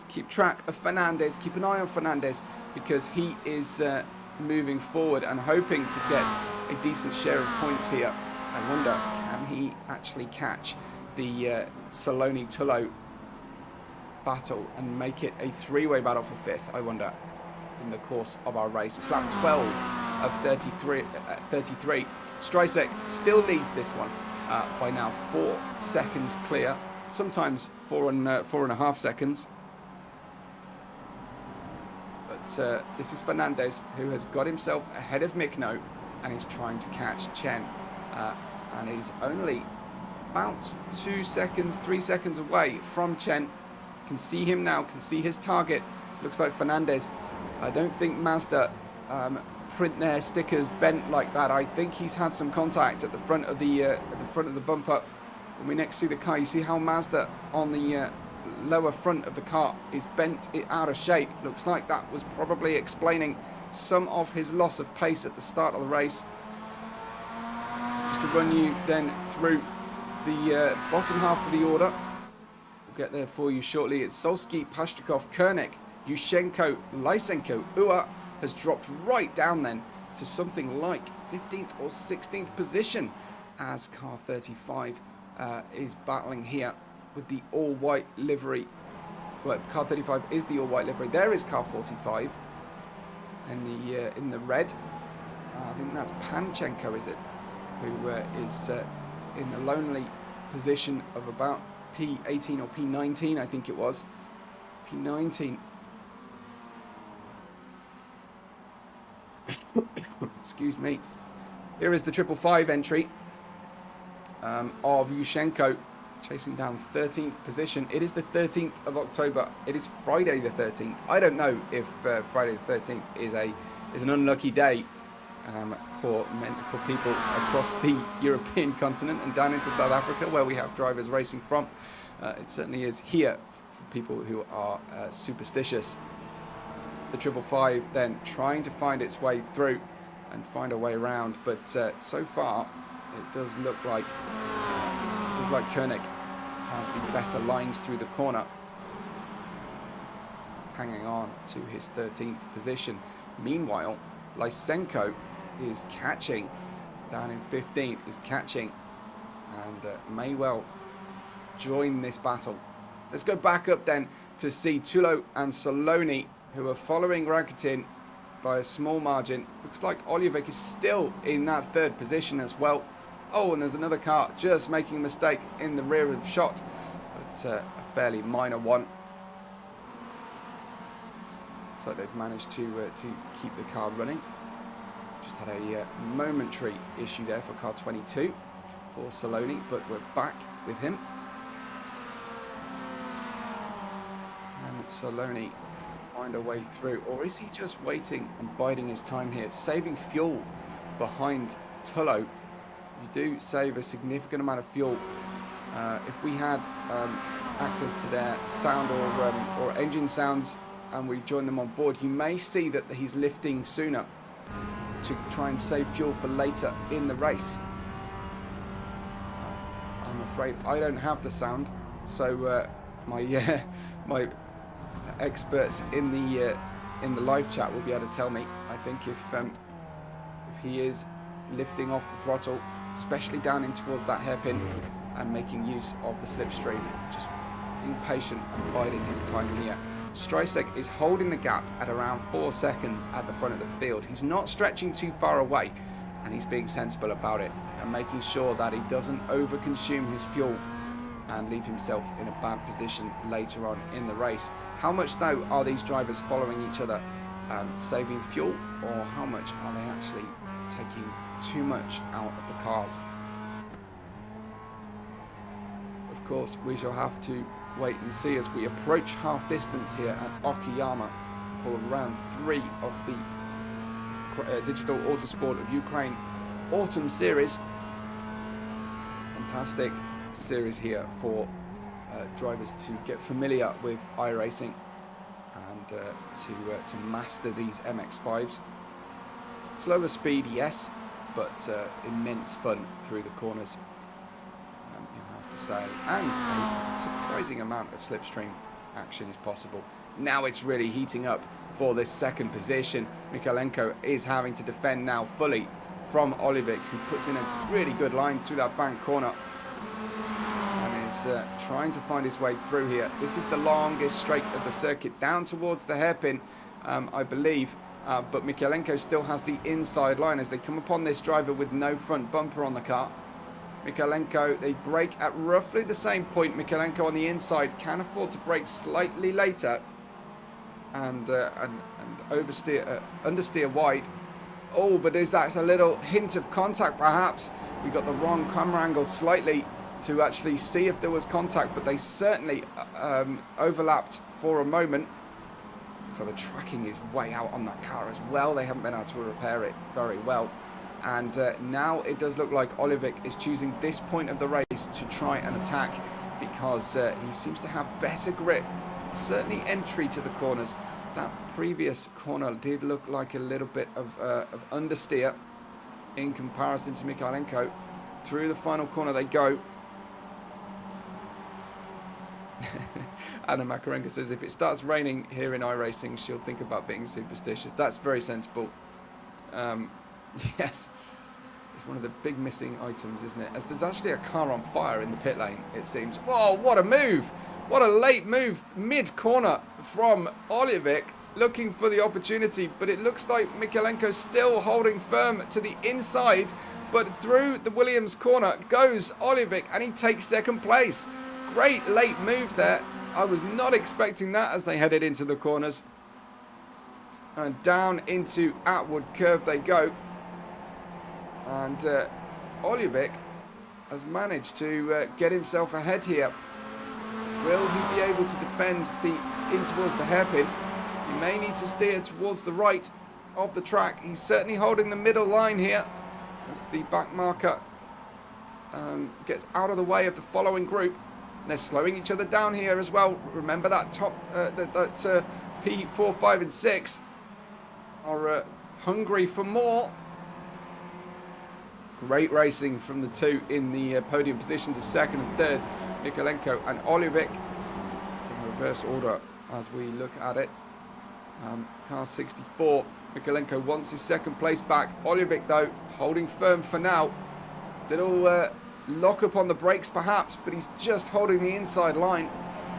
Keep track of Fernandez, keep an eye on Fernandez, because he is moving forward and hoping to get a decent share of points here. I wonder, can he actually catch the Saloni-Tullo battle and make it a 3-way battle for 5th, I wonder, in the course of our race. It's lap 12 of 33. Streisek still leads this one by now 4 seconds clear, sometimes 4.5 seconds. But this is Fernandez, who has got himself ahead of Mikno and is trying to catch Chen. And he's only about 2 seconds, 3 seconds away from Chen. Can see him now, can see his target. Looks like Fernandez. I don't think Mazda print their stickers bent like that. I think he's had some contact at the front of the bumper. When we next see the car, you see how Mazda on the lower front of the car is bent out of shape. Looks like that was probably explaining some of his loss of pace at the start of the race. Just to run you then through the bottom half of the order. We'll get there for you shortly. It's Solsky, Pashtukov, Koenig, Yushchenko, Lysenko. Ua has dropped right down then to something like 15th or 16th position as car 35 is battling here with the all-white livery. Well, car 35 is the all-white livery. There is car 45 in the red. I think that's Panchenko, is it? Who is in the lonely position of about P18 or P19, I think it was. P19. Excuse me. Here is the 555 entry of Yushchenko, chasing down 13th position. It is the 13th of October. It is Friday the 13th. I don't know if Friday the 13th is an unlucky day for people across the European continent and down into South Africa, where we have drivers racing from. It certainly is here for people who are superstitious. The 555 then trying to find its way through and find a way around, but so far it does look like Koenig has the better lines through the corner, hanging on to his 13th position. Meanwhile, Lysenko is catching down in 15th, is catching, and may well join this battle. Let's go back up then to see Tullo and Saloni, who are following Rakitin by a small margin. Looks like Oljevic is still in that 3rd position as well. Oh, and there's another car just making a mistake in the rear of shot, but a fairly minor one. Looks like they've managed to keep the car running. Just had a momentary issue there for car 22 for Saloni, but we're back with him. And Saloni find a way through, or is he just waiting and biding his time here, saving fuel behind Tullo? You do save a significant amount of fuel. If we had access to their sound or engine sounds and we join them on board, you may see that he's lifting sooner to try and save fuel for later in the race. I'm afraid I don't have the sound, so my experts in the live chat will be able to tell me. I think if he is lifting off the throttle, especially down in towards that hairpin, and making use of the slipstream, just being patient and biding his time here. Streisek is holding the gap at around 4 seconds at the front of the field. He's not stretching too far away, and he's being sensible about it and making sure that he doesn't overconsume his fuel and leave himself in a bad position later on in the race. How much though are these drivers following each other, saving fuel, or how much are they actually taking too much out of the cars? Of course, we shall have to wait and see as we approach half distance here at Okayama. for round 3 of the Digital Autosport of Ukraine Autumn Series. Fantastic series here for drivers to get familiar with iRacing and to master these MX-5s. Slower speed, yes, but immense fun through the corners, you have to say, and a surprising amount of slipstream action is possible. Now it's really heating up for this second position. Mikalenko is having to defend now fully from Olivic, who puts in a really good line through that bank corner and is trying to find his way through here. This is the longest straight of the circuit down towards the hairpin, I believe, but Mikalenko still has the inside line as they come upon this driver with no front bumper on the car. Mikalenko, they brake at roughly the same point. Mikalenko on the inside can afford to brake slightly later and understeer wide. Oh, but that's a little hint of contact perhaps. We got the wrong camera angle slightly to actually see if there was contact, but they certainly overlapped for a moment. So the tracking is way out on that car as well. They haven't been able to repair it very well. And now it does look like Olivic is choosing this point of the race to try and attack because he seems to have better grip. Certainly entry to the corners. That previous corner did look like a little bit of understeer in comparison to Mikalenko. Through the final corner they go. Anna Makarenko says if it starts raining here in iRacing, she'll think about being superstitious. That's very sensible. Yes, it's one of the big missing items, isn't it? As there's actually a car on fire in the pit lane, it seems. Whoa, what a move! What a late move mid-corner from Olivic, looking for the opportunity, but it looks like Mikalenko's still holding firm to the inside, but through the Williams corner goes Olivic and he takes second place. Great late move there. I was not expecting that as they headed into the corners. And down into Atwood Curve they go. And Olivic has managed to get himself ahead here. Will he be able to defend in towards the hairpin? He may need to steer towards the right of the track. He's certainly holding the middle line here as the back marker gets out of the way of the following group. They're slowing each other down here as well. Remember that top, that's P4, 5 and 6 are hungry for more. Great racing from the two in the podium positions of second and third. Mikalenko and Olivic in reverse order as we look at it. Car 64, Mikalenko wants his second place back. Olivic though holding firm for now. Little lock up on the brakes perhaps, but he's just holding the inside line.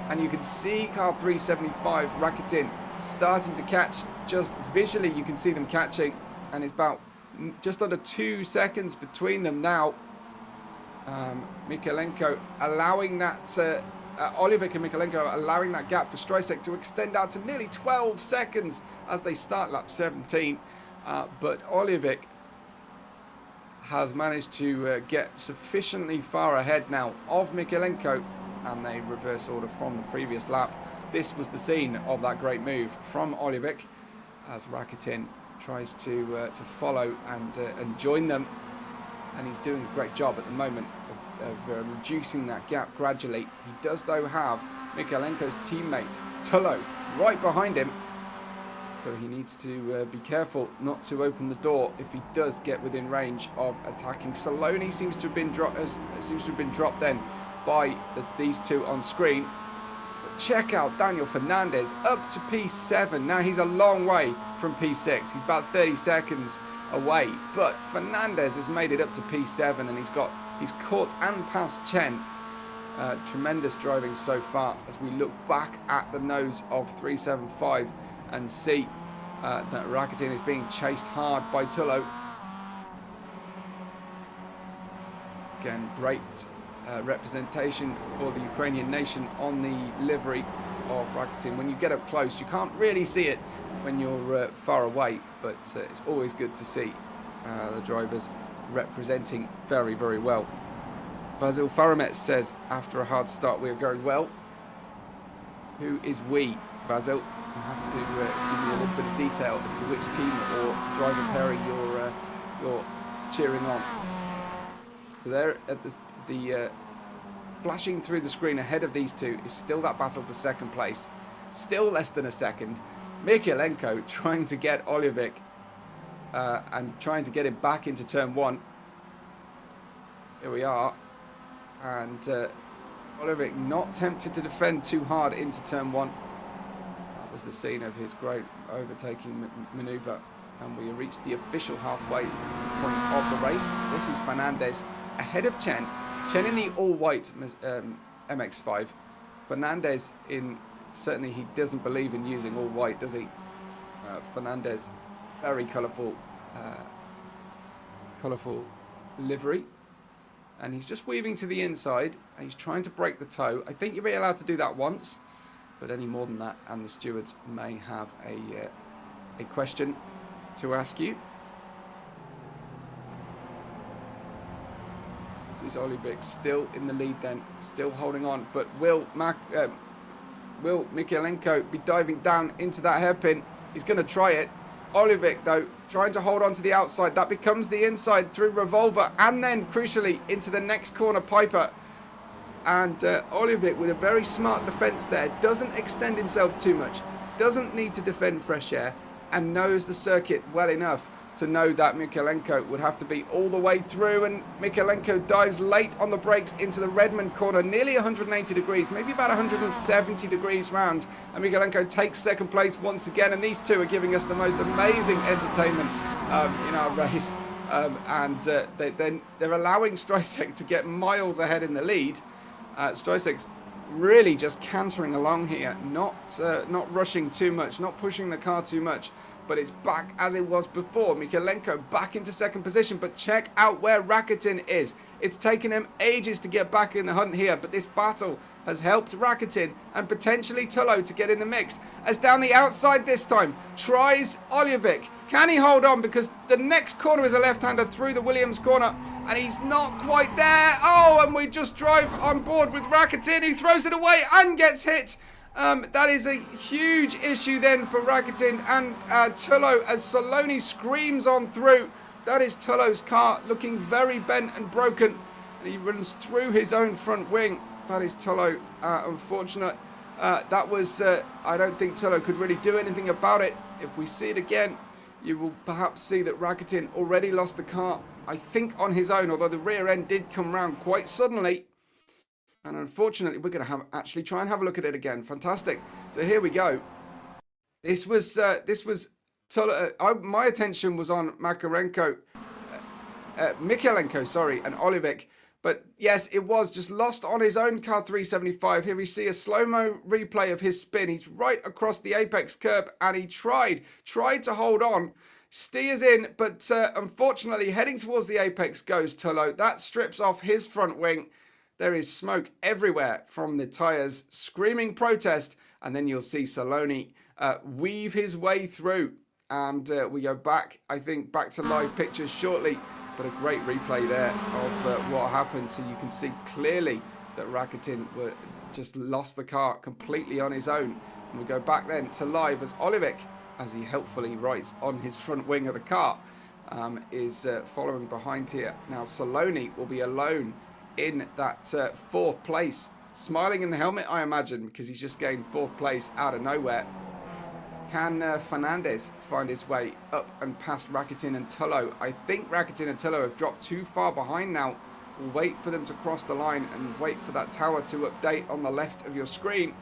And you can see car 375 Rakitin starting to catch. Just visually you can see them catching, and it's about just under 2 seconds between them now. Mikalenko allowing that Olivic and Mikalenko allowing that gap for Streisek to extend out to nearly 12 seconds as they start lap 17, but Olivic has managed to get sufficiently far ahead now of Mikalenko, and they reverse order from the previous lap. This was the scene of that great move from Olivic as Rakitin tries to follow and join them, and he's doing a great job at the moment of reducing that gap gradually. He does though have Mikalenko's teammate Tullo right behind him, so he needs to be careful not to open the door if he does get within range of attacking. Saloni seems to have been dropped then by these two on screen. But check out Daniel Fernandez up to P7. Now he's a long way from P6. He's about 30 seconds away, but Fernandez has made it up to P7, and he's caught and passed Chen. Tremendous driving so far as we look back at the nose of 375 and see that Rakitin is being chased hard by Tullo. Again, great representation for the Ukrainian nation on the livery of Rakitin. When you get up close, you can't really see it when you're far away, but it's always good to see the drivers representing very, very well. Vasil Faramet says, after a hard start, we are going well. Who is we, Vasil? I have to give you a little bit of detail as to which team or driver pairing you're cheering on. So there at the flashing through the screen ahead of these two is still that battle for second place. Still less than a second. Mikulenko trying to get Olivic and trying to get him back into turn one. Here we are. And Olivic not tempted to defend too hard into turn one. That was the scene of his great overtaking manoeuvre. And we reached the official halfway point of the race. This is Fernandez ahead of Chen. Chen in the all-white MX-5. Fernandez in, certainly he doesn't believe in using all-white, does he? Fernandez, very colourful livery. And he's just weaving to the inside. And he's trying to break the toe. I think you'll be allowed to do that once. But any more than that, and the stewards may have a question to ask you. This is Olivic still in the lead then, still holding on. But will Mikulenko be diving down into that hairpin? He's going to try it. Olivic, though, trying to hold on to the outside. That becomes the inside through Revolver. And then, crucially, into the next corner, Piper. And Olivic, with a very smart defence there, doesn't extend himself too much. Doesn't need to defend fresh air. And knows the circuit well enough to know that Mikulenko would have to be all the way through. And Mikulenko dives late on the brakes into the Redmond corner, nearly 180 degrees, maybe about 170 degrees round. And Mikulenko takes second place once again. And these two are giving us the most amazing entertainment in our race. They're allowing Streisek to get miles ahead in the lead. Streisek's really just cantering along here, not rushing too much, not pushing the car too much. But it's back as it was before. Mikulenko back into second position. But check out where Rakitin is. It's taken him ages to get back in the hunt here. But this battle has helped Rakitin and potentially Tullo to get in the mix. As down the outside this time, tries Olivic. Can he hold on? Because the next corner is a left-hander through the Williams corner. And he's not quite there. Oh, and we just drive on board with Rakitin, who throws it away and gets hit. That is a huge issue then for Rakitin and Tullo as Saloni screams on through. That is Tullo's car looking very bent and broken. And he runs through his own front wing. That is Tullo. Unfortunate. That was, I don't think Tullo could really do anything about it. If we see it again, you will perhaps see that Rakitin already lost the car, I think on his own, although the rear end did come round quite suddenly. And unfortunately, we're going to actually try and have a look at it again. Fantastic. So here we go. This was Tullo. My attention was on Mikulenko, sorry, and Olivic. But yes, it was just lost on his own car 375. Here we see a slow-mo replay of his spin. He's right across the apex curb, and he tried to hold on. Steers in, but unfortunately, heading towards the apex goes Tullo. That strips off his front wing. There is smoke everywhere from the tyres, screaming protest, and then you'll see Saloni weave his way through. And we go back, I think, back to live pictures shortly, but a great replay there of what happened. So you can see clearly that Rakitin just lost the car completely on his own. And we go back then to live as Olivic, as he helpfully writes on his front wing of the car, is following behind here. Now Saloni will be alone in that fourth place, smiling in the helmet, I imagine, because he's just gained fourth place out of nowhere. Can Fernandez find his way up and past Rakitin and Tullo? I think Rakitin and Tullo have dropped too far behind now. We'll wait for them to cross the line and wait for that tower to update on the left of your screen.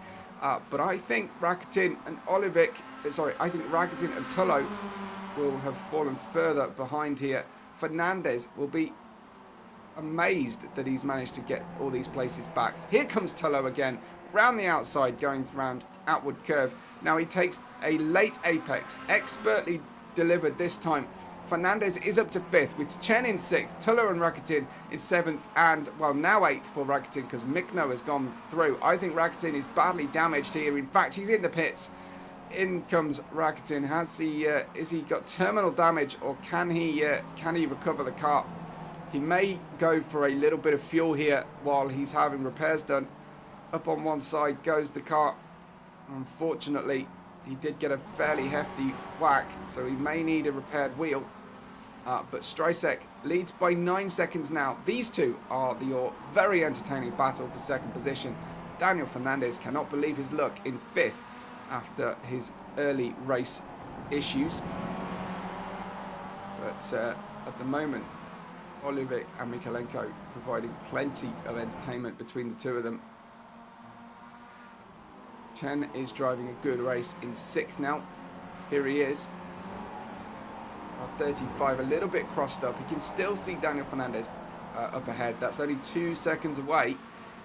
But I think Rakitin and Rakitin and Tullo will have fallen further behind here. Fernandez will be amazed that he's managed to get all these places back. Here comes Tullo again, round the outside, going round outward curve. Now he takes a late apex, expertly delivered this time. Fernandez is up to 5th, with Chen in 6th, Tullo and Rakitin in 7th, and, well, now 8th for Rakitin, because Mikno has gone through. I think Rakitin is badly damaged here. In fact, he's in the pits. In comes Rakitin. Is he got terminal damage, or can he recover the car? He may go for a little bit of fuel here while he's having repairs done. Up on one side goes the car. Unfortunately, He did get a fairly hefty whack, so he may need a repaired wheel. But Streisek leads by 9 seconds now. These two are your very entertaining battle for second position. Daniel Fernandez cannot believe his luck in 5th after his early race issues. But at the moment, Olivic and Mikalenko providing plenty of entertainment between the two of them. Chen is driving a good race in 6th now. Here he is. 35, a little bit crossed up. He can still see Daniel Fernandez up ahead. That's only 2 seconds away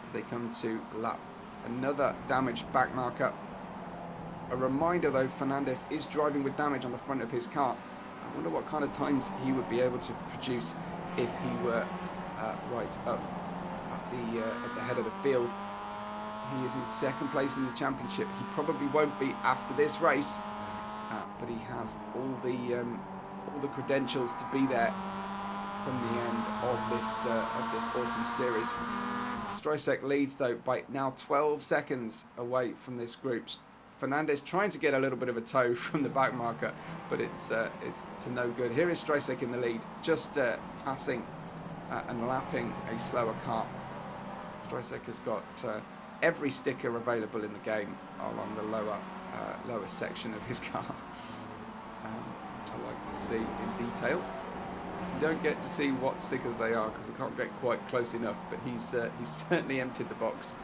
as they come to lap another damaged back marker. A reminder though, Fernandez is driving with damage on the front of his car. I wonder what kind of times he would be able to produce if he were right up at the head of the field. He is in 2nd place in the championship. He probably won't be after this race, but he has all the credentials to be there from the end of this autumn series. Streisek leads though by now 12 seconds away from this group. Fernandez trying to get a little bit of a tow from the back marker, but it's to no good. Here is Streisek in the lead, just passing and lapping a slower car. Streisek has got every sticker available in the game along the lower section of his car, which I like to see in detail. You don't get to see what stickers they are because we can't get quite close enough, but he's certainly emptied the box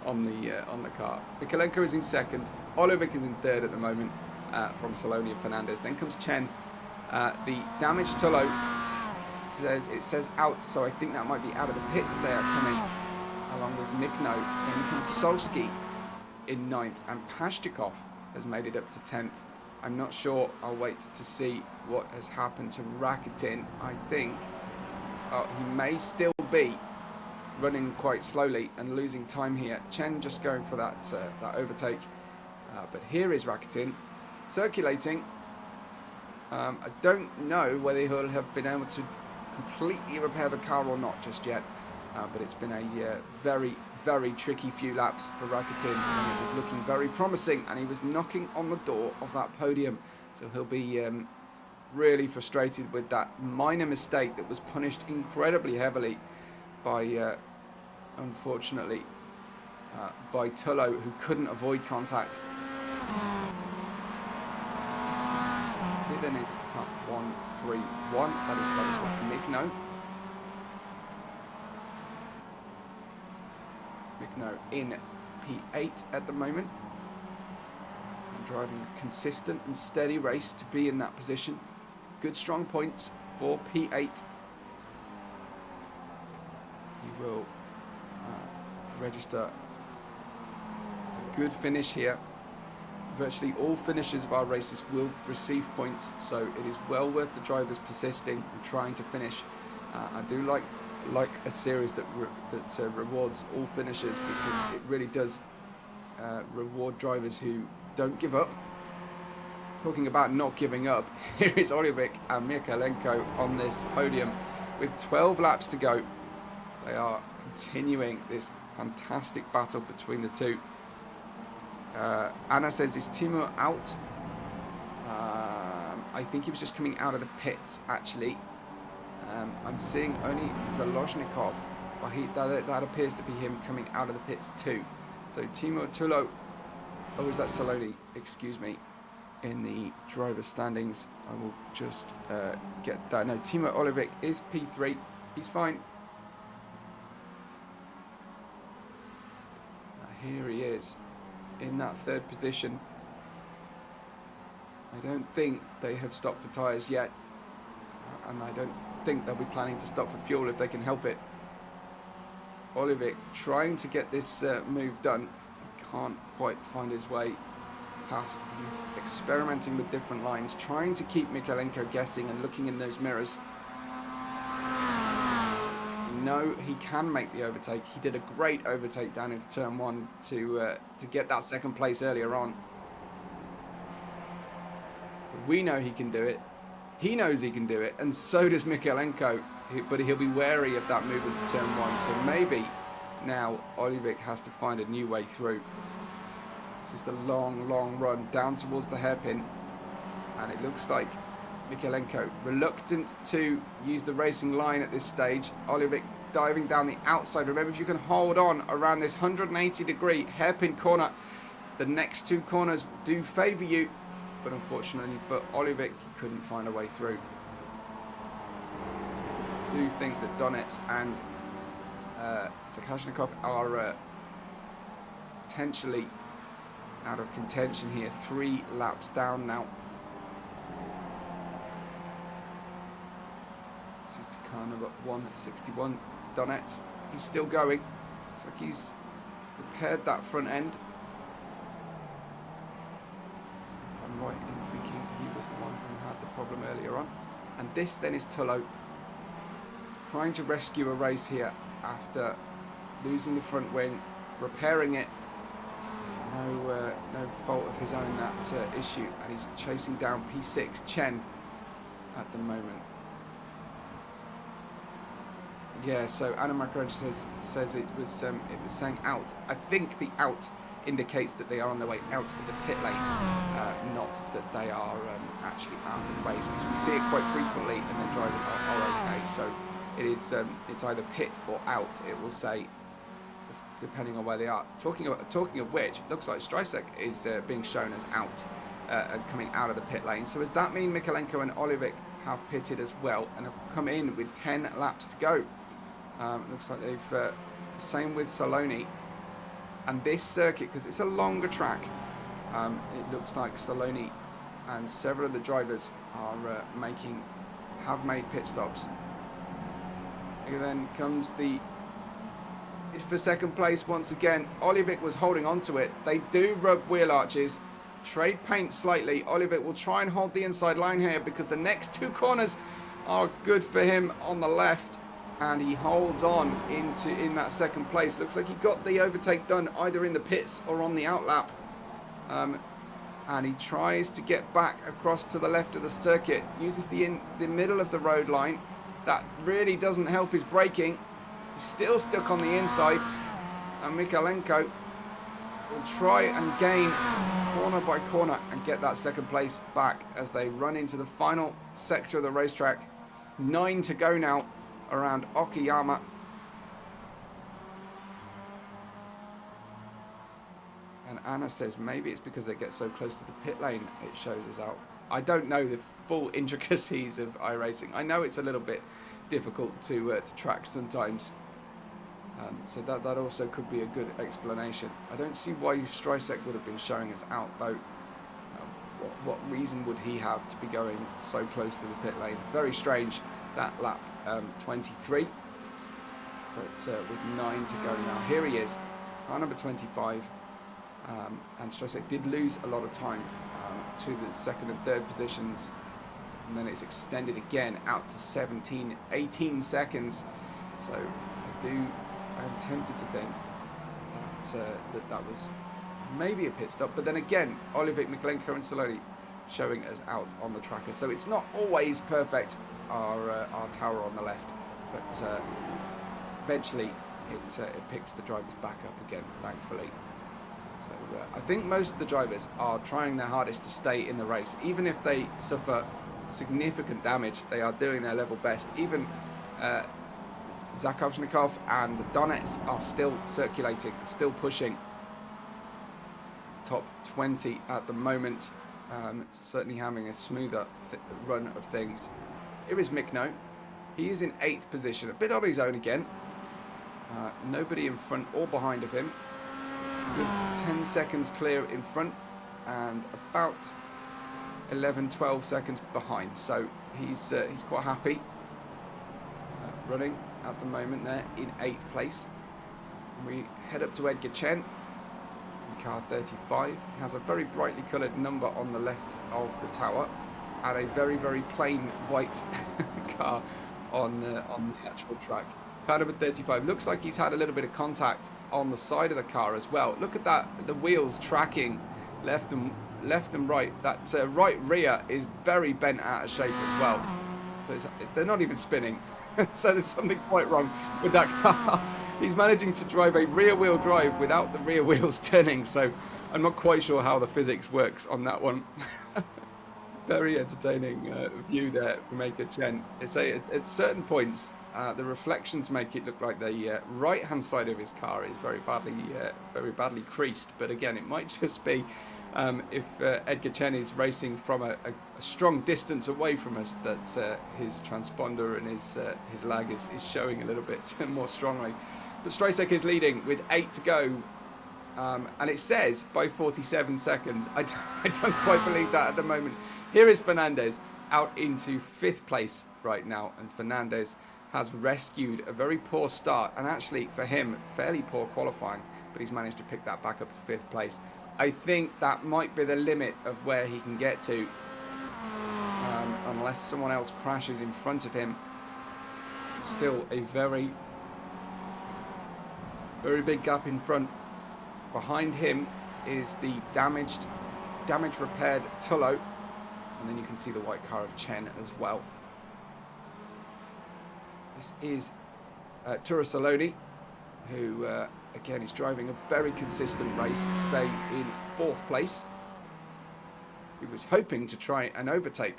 on the car. Mikalenko is in 2nd. Olivic is in 3rd at the moment from Saloni and Fernandez. Then comes Chen. The damaged Tullo says out, so I think that might be out of the pits they are coming, along with Mikno. Then comes Solski in 9th, and Pashchikov has made it up to 10th. I'm not sure. I'll wait to see what has happened to Rakitin. I think he may still be running quite slowly and losing time here. Chen just going for that overtake. But here is Rakitin circulating. I don't know whether he'll have been able to completely repair the car or not just yet. But it's been a very, very tricky few laps for Rakitin, and it was looking very promising, and he was knocking on the door of that podium. So he'll be really frustrated with that minor mistake that was punished incredibly heavily by, unfortunately, by Tullo, who couldn't avoid contact. He then needs to cut 1-3-1. That is Vladislav Mikno. Mikno in P8 at the moment, and driving a consistent and steady race to be in that position. Good strong points for P8. He will register a good finish here. Virtually all finishers of our races will receive points, so it is well worth the drivers persisting and trying to finish. I do like a series that rewards all finishers, because it really does reward drivers who don't give up. Talking about not giving up, here is Olivic and Mikalenko on this podium with 12 laps to go. They are continuing this fantastic battle between the two. Anna says, is Timur out? I think he was just coming out of the pits, actually. I'm seeing only Zalozhnikov. Well, that appears to be him coming out of the pits too. So Timur Tullo, oh, is that Saloni? Excuse me. In the driver standings, I will just get that. No, Timur Olivic is P3. He's fine. Here he is in that 3rd position. I don't think they have stopped for tyres yet, and I don't think they'll be planning to stop for fuel if they can help it. Olivic trying to get this move done. He can't quite find his way past. He's experimenting with different lines, trying to keep Mikalenko guessing and looking in those mirrors. No, he can make the overtake. He did a great overtake down into turn 1 to get that 2nd place earlier on. So we know he can do it. He knows he can do it, and so does Mikalenko. But he'll be wary of that move into turn 1. So maybe now Olivic has to find a new way through. It's just a long, long run down towards the hairpin. And it looks like Mikalenko reluctant to use the racing line at this stage. Olivic diving down the outside. Remember, if you can hold on around this 180-degree hairpin corner, the next two corners do favour you. But unfortunately for Olivic, he couldn't find a way through. I do think that Donets and Zakashnikov are potentially out of contention here. 3 laps down now. This is car number 161. Donets, he's still going. Looks like he's repaired that front end. If I'm right in thinking he was the one who had the problem earlier on. And this then is Tullo trying to rescue a race here after losing the front wing, repairing it. No fault of his own, that issue, and he's chasing down P6 Chen at the moment. Yeah, so Anna Makarova says it was saying out. I think the out indicates that they are on their way out of the pit lane, not that they are actually out of the race, because we see it quite frequently, and then drivers are okay. So it is it's either pit or out. It will say, depending on where they are. Talking of which, it looks like Streisek is being shown as out, coming out of the pit lane. So does that mean Mikalenko and Olivic have pitted as well and have come in with 10 laps to go? Looks like they've same with Saloni. And this circuit, because it's a longer track, it looks like Saloni and several of the drivers are have made pit stops. And then comes the for second place once again. Olivic was holding on to it. They do rub wheel arches, trade paint slightly. Olivic will try and hold the inside line here because the next two corners are good for him on the left, and he holds on in that second place. Looks like he got the overtake done either in the pits or on the outlap, and he tries to get back across to the left of the circuit, uses the middle of the road line. That really doesn't help his braking. He's still stuck on the inside, and Mikalenko will try and gain corner by corner and get that second place back as they run into the final sector of the racetrack. 9 to go now around Okayama. And Anna says maybe it's because they get so close to the pit lane it shows us out. I don't know the full intricacies of iRacing. I know it's a little bit difficult to track sometimes. So that also could be a good explanation. I don't see why Streisek would have been showing us out though. What reason would he have to be going so close to the pit lane? Very strange, that lap 23. But with 9 to go now, here he is, car number 25. And Streisek did lose a lot of time to the second and third positions, and then it's extended again out to 18 seconds. So I'm tempted to think that was maybe a pit stop, but then again, Olivic, Mikalenko and Saloni showing us out on the tracker. So it's not always perfect, our tower on the left, but eventually it picks the drivers back up again, thankfully. So I think most of the drivers are trying their hardest to stay in the race. Even if they suffer significant damage, they are doing their level best. Even Zakashnikov and Donets are still circulating, still pushing. Top 20 at the moment, certainly having a smoother run of things. Here is Mikno. He is in 8th position, a bit on his own again. Nobody in front or behind of him. It's a good 10 seconds clear in front and about 11-12 seconds behind. So he's quite happy running at the moment there in 8th place. And we head up to Edgar Chen in car 35. He has a very brightly coloured number on the left of the tower and a very, very plain white car on the actual track. Car number 35 looks like he's had a little bit of contact on the side of the car as well. Look at that, the wheels tracking left and right. That right rear is very bent out of shape as well. So they're not even spinning. So there's something quite wrong with that car. He's managing to drive a rear-wheel drive without the rear wheels turning, so I'm not quite sure how the physics works on that one. Very entertaining view there from Maker Chen. It's at certain points, the reflections make it look like the right-hand side of his car is very badly creased. But again, it might just be if Edgar Chen is racing from a strong distance away from us, that his transponder and his lag is showing a little bit more strongly. But Strejsek is leading with 8 to go. And it says by 47 seconds. I don't quite believe that at the moment. Here is Fernandez out into 5th place right now. And Fernandez has rescued a very poor start. And actually, for him, fairly poor qualifying. But he's managed to pick that back up to 5th place. I think that might be the limit of where he can get to. Unless someone else crashes in front of him. Still a very big gap in front. Behind him is the damage repaired Tullo, and then you can see the white car of Chen as well. This is Turasaloni, who again is driving a very consistent race to stay in 4th place. He was hoping to try and overtake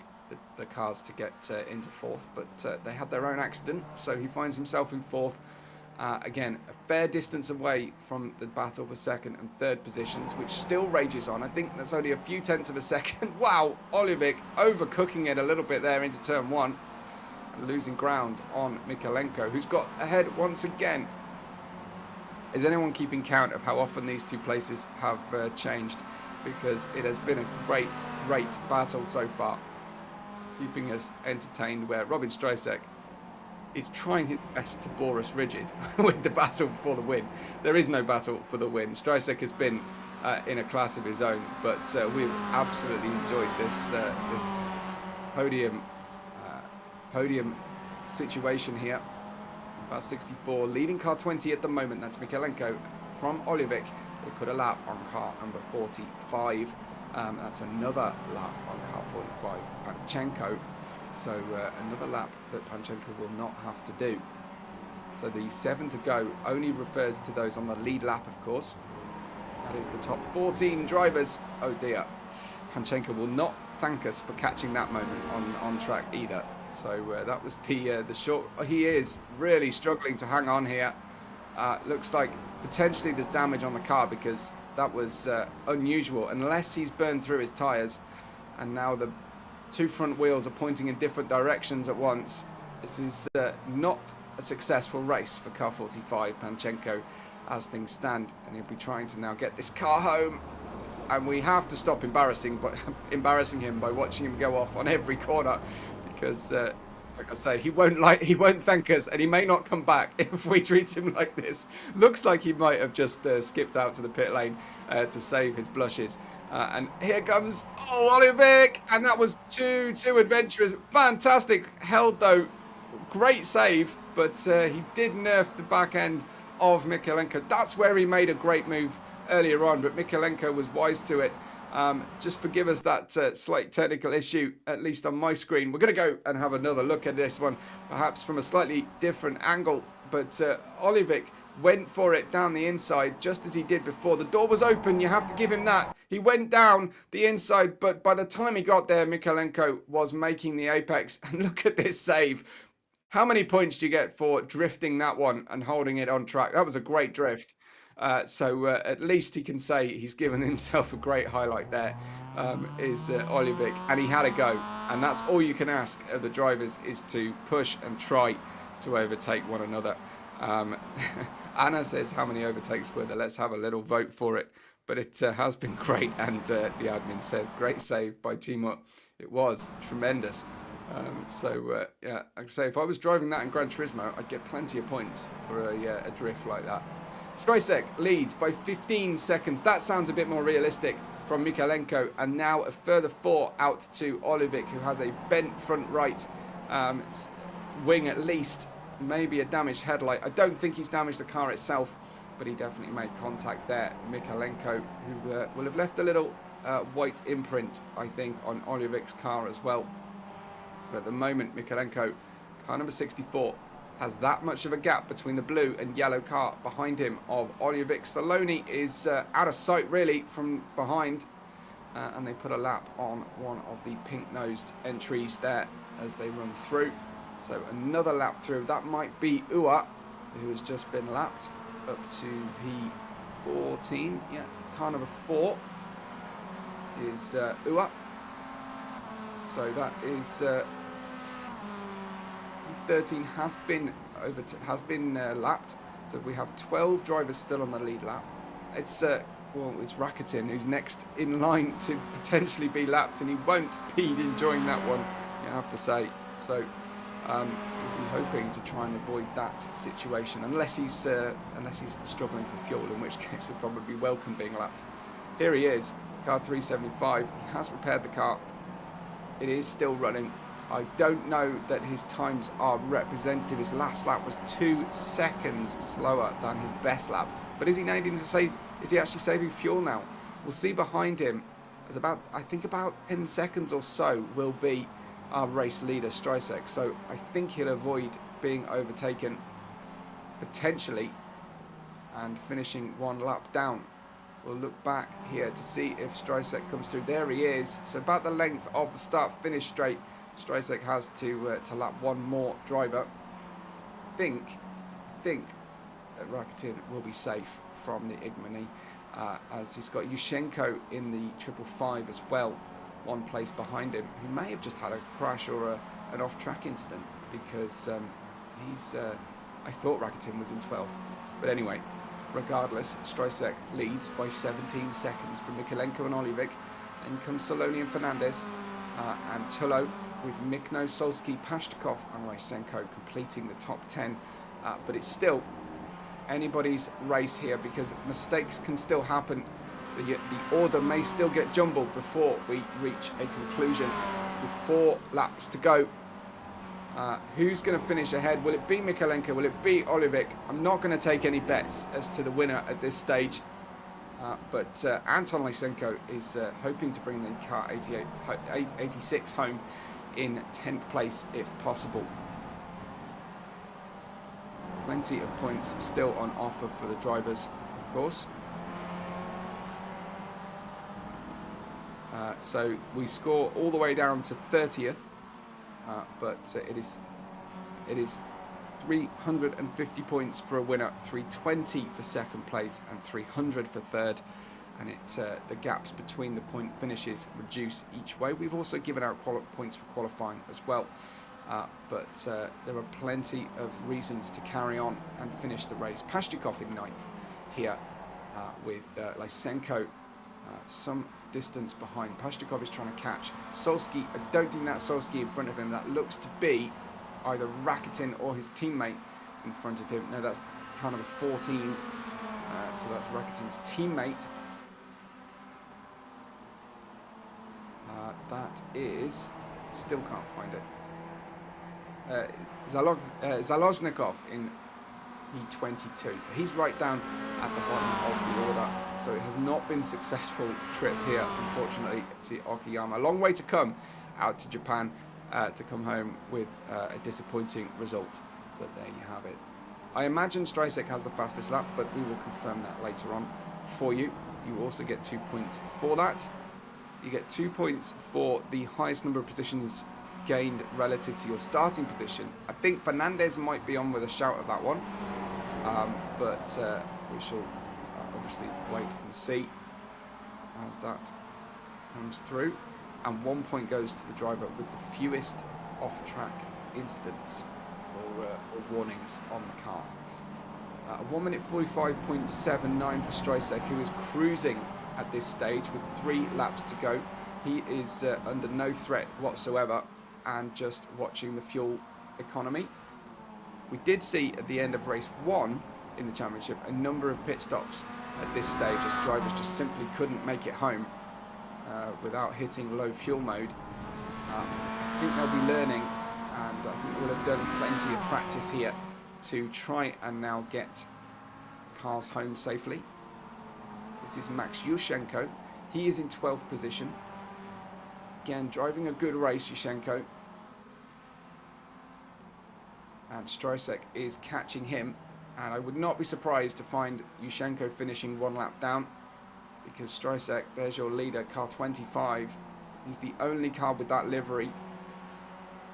the cars to get into 4th, but they had their own accident, so he finds himself in 4th. Again, a fair distance away from the battle for 2nd and 3rd positions, which still rages on. I think that's only a few tenths of a second. Wow, Olivic overcooking it a little bit there into turn 1. And losing ground on Mikalenko, who's got ahead once again. Is anyone keeping count of how often these two places have changed? Because it has been a great battle so far. Keeping us entertained, where Robin Strejsek is trying his best to bore us rigid with the battle for the win. There is no battle for the win. Strejsek has been in a class of his own, but we've absolutely enjoyed this podium situation here. Car 64, leading car 20 at the moment. That's Mikalenko from Olivic. They put a lap on car number 45. That's another lap on car 45, Panchenko. So another lap that Panchenko will not have to do. So the 7 to go only refers to those on the lead lap, of course. That is the top 14 drivers. Oh dear. Panchenko will not thank us for catching that moment on track either. So that was the short. He is really struggling to hang on here. Looks like potentially there's damage on the car, because that was unusual, unless he's burned through his tyres. And now the 2 front wheels are pointing in different directions at once. This is not a successful race for car 45, Panchenko, as things stand, and he'll be trying to now get this car home. And we have to stop embarrassing him by watching him go off on every corner, because like I say, he won't thank us, and he may not come back if we treat him like this. Looks like he might have just skipped out to the pit lane to save his blushes. And here comes Olivic, and that was too adventurous. Fantastic held though, great save, but he did nerf the back end of Mikalenko. That's where he made a great move earlier on, but Mikalenko was wise to it. Just forgive us that slight technical issue, at least on my screen. We're going to go and have another look at this one, perhaps from a slightly different angle. But Olivic went for it down the inside, just as he did before. The door was open, you have to give him that. He went down the inside, but by the time he got there, Mikalenko was making the apex. And look at this save. How many points do you get for drifting that one and holding it on track? That was a great drift. So at least he can say he's given himself a great highlight there, is Olivic, and he had a go. And that's all you can ask of the drivers, is to push and try to overtake one another. Anna says, how many overtakes were there? Let's have a little vote for it. But it has been great, and the admin says, great save by Timur. It was tremendous. Yeah, like I say, if I was driving that in Gran Turismo, I'd get plenty of points for a drift like that. Strejsek leads by 15 seconds. That sounds a bit more realistic from Mikalenko. And now a further 4 out to Olivic, who has a bent front right wing at least. Maybe a damaged headlight. I don't think he's damaged the car itself, but he definitely made contact there. Mikalenko, who will have left a little white imprint, I think, on Olivic's car as well. But at the moment, Mikalenko, car number 64, has that much of a gap between the blue and yellow car behind him of Olivic. Saloni is out of sight really from behind, and they put a lap on one of the pink-nosed entries there as they run through. So another lap through. That might be Ua, who has just been lapped up to P14. Yeah, car number 4 is Ua. So that is P13 has been lapped. So we have 12 drivers still on the lead lap. It's well, it's Rakitin who's next in line to potentially be lapped, and he won't be enjoying that one, you have to say. So we'll be hoping to try and avoid that situation, unless he's struggling for fuel, in which case he'll probably welcome being lapped. Here he is, car 375. He has repaired the car. It is still running. I don't know that his times are representative. His last lap was 2 seconds slower than his best lap. But is he needing to save? Is he actually saving fuel now? We'll see behind him. As I think about 10 seconds or so will be our race leader, Streisek. So I think he'll avoid being overtaken, potentially, and finishing one lap down. We'll look back here to see if Streisek comes through. There he is. So about the length of the start-finish straight. Streisek has to lap one more driver. I think that Rakitin will be safe from the ignominy, as he's got Yushchenko in the 555 as well, one place behind him, who may have just had a crash or an off-track incident, because I thought Rakitin was in 12th. But anyway, regardless, Streisek leads by 17 seconds from Mikolenko and Olivic. Then comes Saloni and Fernandez, and Tullo with Mikno, Solski, Pashtakov and Lysenko completing the top 10. But it's still anybody's race here, because mistakes can still happen. The order may still get jumbled before we reach a conclusion. With 4 laps to go, who's going to finish ahead? Will it be Mikolenko? Will it be Olivic? I'm not going to take any bets as to the winner at this stage. But Anton Lysenko is hoping to bring the car 86 home in 10th place if possible. Plenty of points still on offer for the drivers, of course. So we score all the way down to 30th, but it is 350 points for a winner, 320 for second place, and 300 for third. And the gaps between the point finishes reduce each way. We've also given out points for qualifying as well. But there are plenty of reasons to carry on and finish the race. Pashtikov in 9th here, with Lysenko some distance behind. Pashtikov is trying to catch Solski. I don't think that's Solski in front of him. That looks to be either Rakitin or his teammate in front of him. No, that's car number 14. So that's Rakitin's teammate. That is... Still can't find it. Zalozhnikov in E22. So he's right down at the bottom of the order. So it has not been a successful trip here, unfortunately, to Okayama. A long way to come out to Japan to come home with a disappointing result. But there you have it. I imagine Streisek has the fastest lap, but we will confirm that later on for you. You also get 2 points for that. You get 2 points for the highest number of positions gained relative to your starting position. I think Fernandez might be on with a shout of that one, but we shall obviously wait and see as that comes through. And 1 point goes to the driver with the fewest off-track incidents or warnings on the car. 1 minute 45.79 for Streisek, who is cruising at this stage with 3 laps to go. He is under no threat whatsoever and just watching the fuel economy. We did see at the end of race 1 in the championship a number of pit stops at this stage as drivers just simply couldn't make it home without hitting low fuel mode. I think they'll be learning, and I think we'll have done plenty of practice here to try and now get cars home safely. This is Max Yushchenko. He is in 12th position. Again, driving a good race, Yushchenko. and Streisek is catching him. And I would not be surprised to find Yushchenko finishing 1 lap down, because Streisek, there's your leader, car 25. He's the only car with that livery,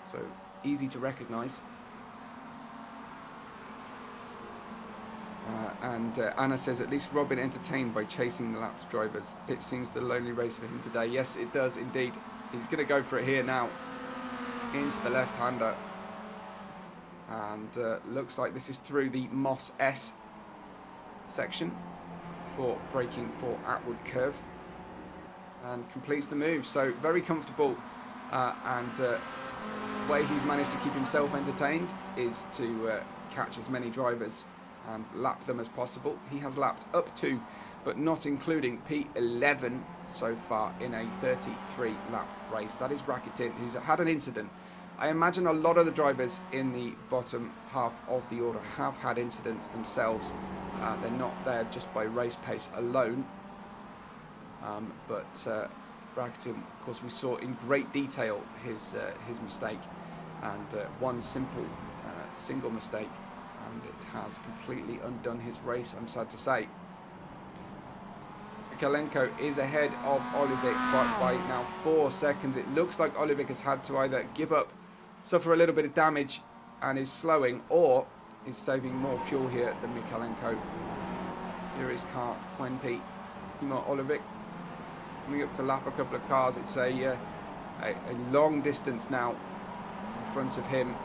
so easy to recognise. Anna says, at least Robin entertained by chasing the lapped drivers. It seems the lonely race for him today. Yes, it does indeed. He's going to go for it here now, into the left-hander. And looks like this is through the Moss S section for braking for Atwood curve, and completes the move. So very comfortable, and way he's managed to keep himself entertained is to catch as many drivers and lap them as possible. He has lapped up to, but not including, P11 so far in a 33 lap race. That is Rakitin, who's had an incident. I imagine a lot of the drivers in the bottom half of the order have had incidents themselves. They're not there just by race pace alone. But Rakitin, of course, we saw in great detail his mistake, and one single mistake, and it has completely undone his race, I'm sad to say. Mikalenko is ahead of Olivic by now 4 seconds. It looks like Olivic has had to either give up, suffer a little bit of damage, and is slowing, or is saving more fuel here than Mikalenko. Here is car 20, Timo Olivic, coming up to lap a couple of cars. It's a long distance now in front of him.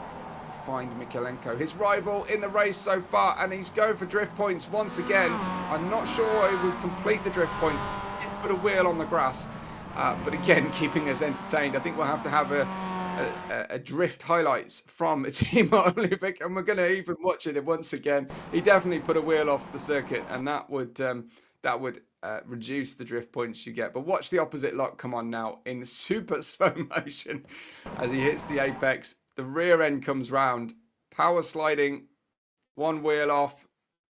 Find Mikalenko, his rival in the race so far, and he's going for drift points once again. I'm not sure he would complete the drift point. He did put a wheel on the grass, but again, keeping us entertained. I think we'll have to have a drift highlights from Timo Olivic, and we're going to even watch it once again. He definitely put a wheel off the circuit, and that would reduce the drift points you get. But watch the opposite lock come on now in super slow motion as he hits the apex. The rear end comes round, power sliding, 1 wheel off,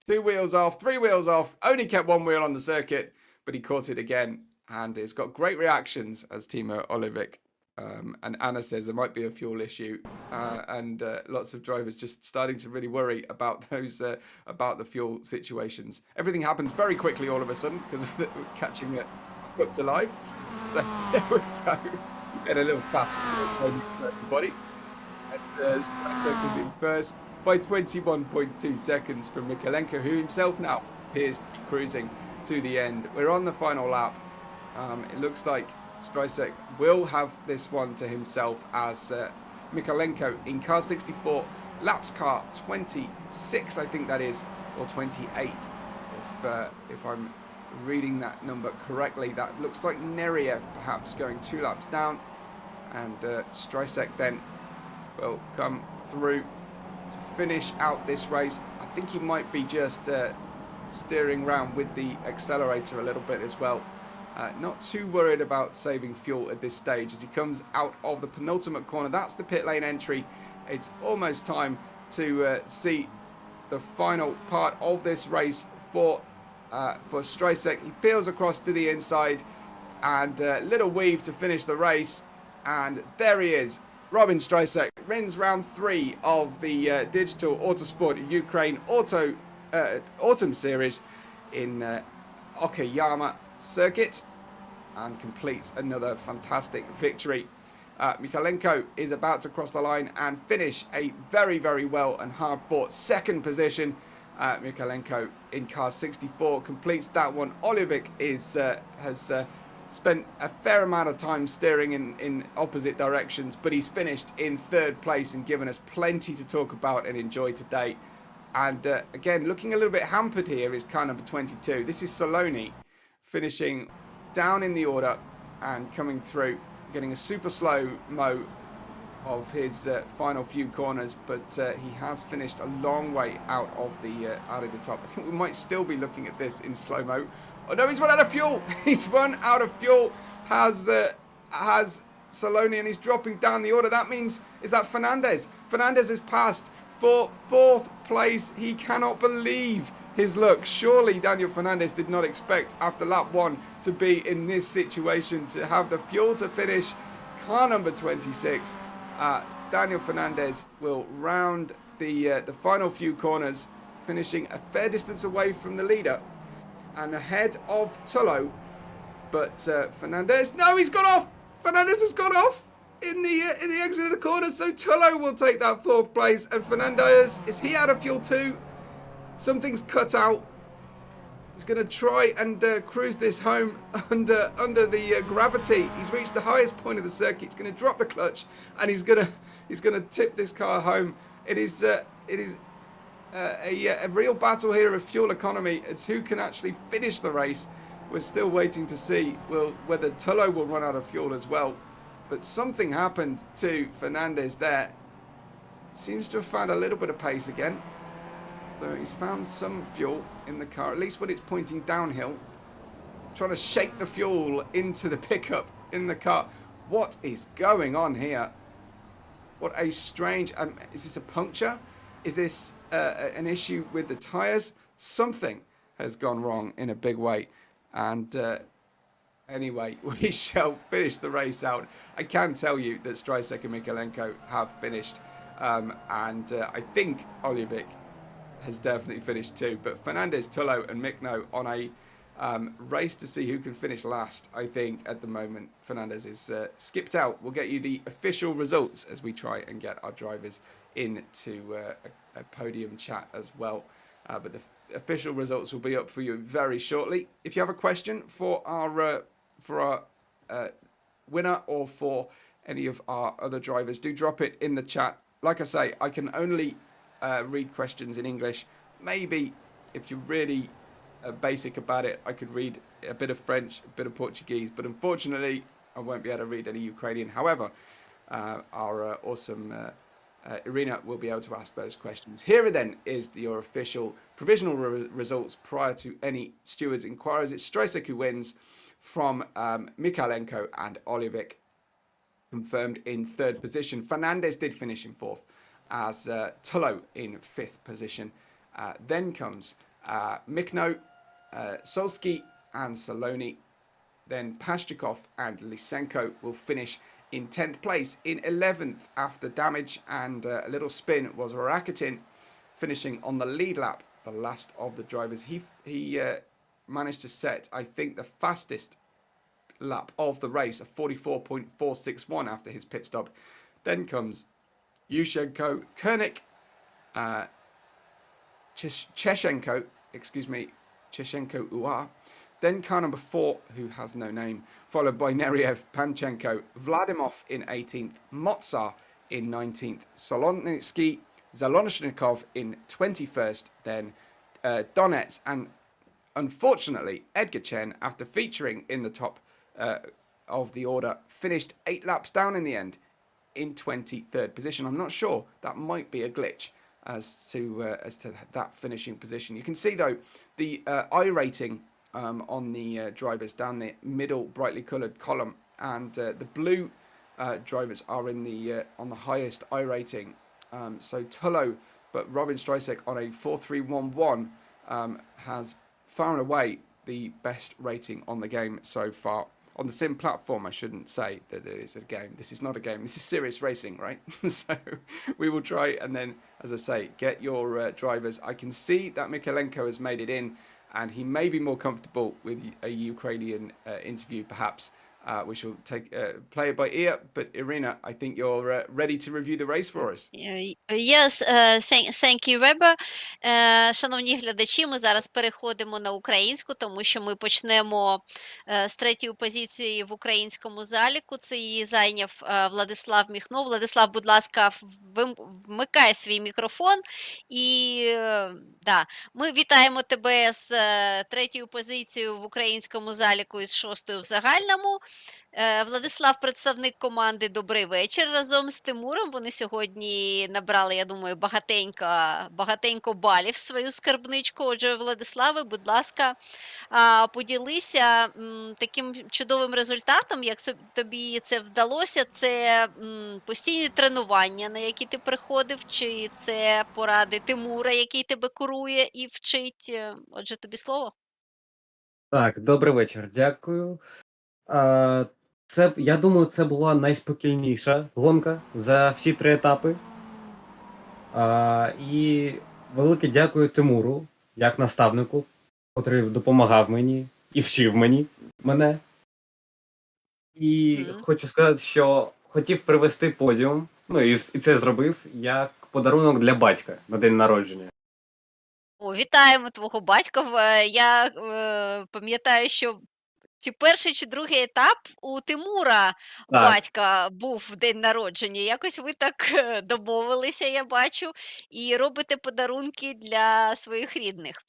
2 wheels off, 3 wheels off, only kept 1 wheel on the circuit, but he caught it again, and it's got great reactions as Timo Olivic. And Anna says there might be a fuel issue, and lots of drivers just starting to really worry about those about the fuel situations. Everything happens very quickly all of a sudden because of catching it up to live. So here we go. Get a little fast for everybody. And Streisek is in first by 21.2 seconds from Mikalenko, who himself now appears to be cruising to the end. We're on the final lap. It looks like Streisek will have this one to himself, as Mikalenko in car 64 laps car 26, I think that is, or 28, if I'm reading that number correctly. That looks like Neriev perhaps going 2 laps down, and Streisek then will come through to finish out this race. I think he might be just steering around with the accelerator a little bit as well. Not too worried about saving fuel at this stage as he comes out of the penultimate corner. That's the pit lane entry. It's almost time to see the final part of this race for Streisek. He peels across to the inside, and little weave to finish the race, and there he is. Robin Streisek wins round 3 of the digital Autosport of Ukraine Autumn Series in Okayama circuit, and completes another fantastic victory. Mikalenko is about to cross the line and finish a very, very well and hard fought 2nd position. Mikalenko in car 64 completes that one. Olivic has spent a fair amount of time steering in opposite directions, but he's finished in 3rd place and given us plenty to talk about and enjoy today. And again, looking a little bit hampered here is car number 22. This is Saloni, finishing down in the order and coming through, getting a super slow-mo of his final few corners, but he has finished a long way out of the top. I think we might still be looking at this in slow-mo. Oh no, he's run out of fuel. He's run out of fuel. Has Saloni, and he's dropping down the order. That means, is that Fernandez? Fernandez has passed for 4th place. He cannot believe his luck. Surely Daniel Fernandez did not expect after lap 1 to be in this situation, to have the fuel to finish car number 26. Daniel Fernandez will round the final few corners, finishing a fair distance away from the leader and ahead of Tullo. But Fernandez, no, he's gone off. Fernandez has gone off in the exit of the corner, so Tullo will take that 4th place. And Fernandez, is he out of fuel too? Something's cut out. He's going to try and cruise this home under the gravity. He's reached the highest point of the circuit. He's going to drop the clutch, and he's going to tip this car home. It is a real battle here of fuel economy. It's who can actually finish the race. We're still waiting to see whether Tullo will run out of fuel as well. But something happened to Fernandez there. Seems to have found a little bit of pace again. So he's found some fuel in the car, at least when it's pointing downhill. Trying to shake the fuel into the pickup in the car. What is going on here? What a strange... is this a puncture? Is this an issue with the tyres? Something has gone wrong in a big way. And anyway, we shall finish the race out. I can tell you that Strycek and Mikalenko have finished. And I think Olivic has definitely finished too. But Fernandez, Tullo and Mikno on a race to see who can finish last. I think at the moment Fernandez is skipped out. We'll get you the official results as we try and get our drivers into a podium chat as well. But the official results will be up for you very shortly. If you have a question for our winner or for any of our other drivers, do drop it in the chat. Like I say, I can only read questions in English. Maybe if you're really basic about it, I could read a bit of French, a bit of Portuguese, but unfortunately I won't be able to read any Ukrainian. However, our awesome Irina will be able to ask those questions. Here then is your official provisional results prior to any stewards' inquiries. It's Strycek who wins from Mikalenko and Olivic, confirmed in 3rd position. Fernandez did finish in 4th, as Tullo in 5th position. Then comes Mikno, Solski and Saloni. Then Pashchikov and Lysenko will finish in 10th place. In 11th, after damage and a little spin, was Rakitin, finishing on the lead lap, the last of the drivers. He managed to set, I think, the fastest lap of the race, a 44.461 after his pit stop. Then comes Yushchenko, Koenig, Cheshenko Uar. Then car number 4, who has no name, followed by Neriev, Panchenko, Vladimov in 18th, Motsar in 19th, Solonitsky, Zalonishnikov in 21st, then Donets, and unfortunately Edgar Chen, after featuring in the top of the order, finished 8 laps down in the end in 23rd position. I'm not sure, that might be a glitch as to that finishing position. You can see though the I rating on the drivers down the middle brightly coloured column, and the blue drivers are in the on the highest I rating. So Tullo, but Robin Strycek on a 4.311 has far and away the best rating on the game so far. On the sim platform, I shouldn't say that it is a game. This is not a game. This is serious racing, right? So we will try and then, as I say, get your drivers. I can see that Mikalenko has made it in, and he may be more comfortable with a Ukrainian interview, perhaps. We shall play it by ear. But Irina, I think you're ready to review the race for us. Yes, thank you, Weber. Шановні глядачі, ми зараз переходимо на українську, тому що ми почнемо з 3-ї позиції в українському заліку. Це її зайняв Владислав Міхно. Владислав, будь ласка, вмикай свій мікрофон. І да, ми вітаємо тебе з 3-ю позицією в українському заліку і з 6-ю в загальному. Владислав, представник команди «Добрий вечір». Разом з Тимуром вони сьогодні набрали, я думаю, багатенько балів в свою скарбничку. Отже, Владиславе, будь ласка, поділися таким чудовим результатом, як тобі це вдалося. Це постійні тренування, на які ти приходив, чи це поради Тимура, який тебе курує і вчить? Отже, тобі слово. Так, добрий вечір, дякую. Я думаю, це була найспокійніша гонка за всі 3 етапи. І велике дякую Тимуру, як наставнику, котрий допомагав мені і вчив мене. І Мгм. хочу сказати, що хотів привезти подіум, ну і це зробив як подарунок для батька на день народження. О, вітаємо твого батька. Я пам'ятаю, що чи перший, чи другий етап у Тимура Так, батька був в день народження. Якось ви так домовилися, я бачу, і робите подарунки для своїх рідних.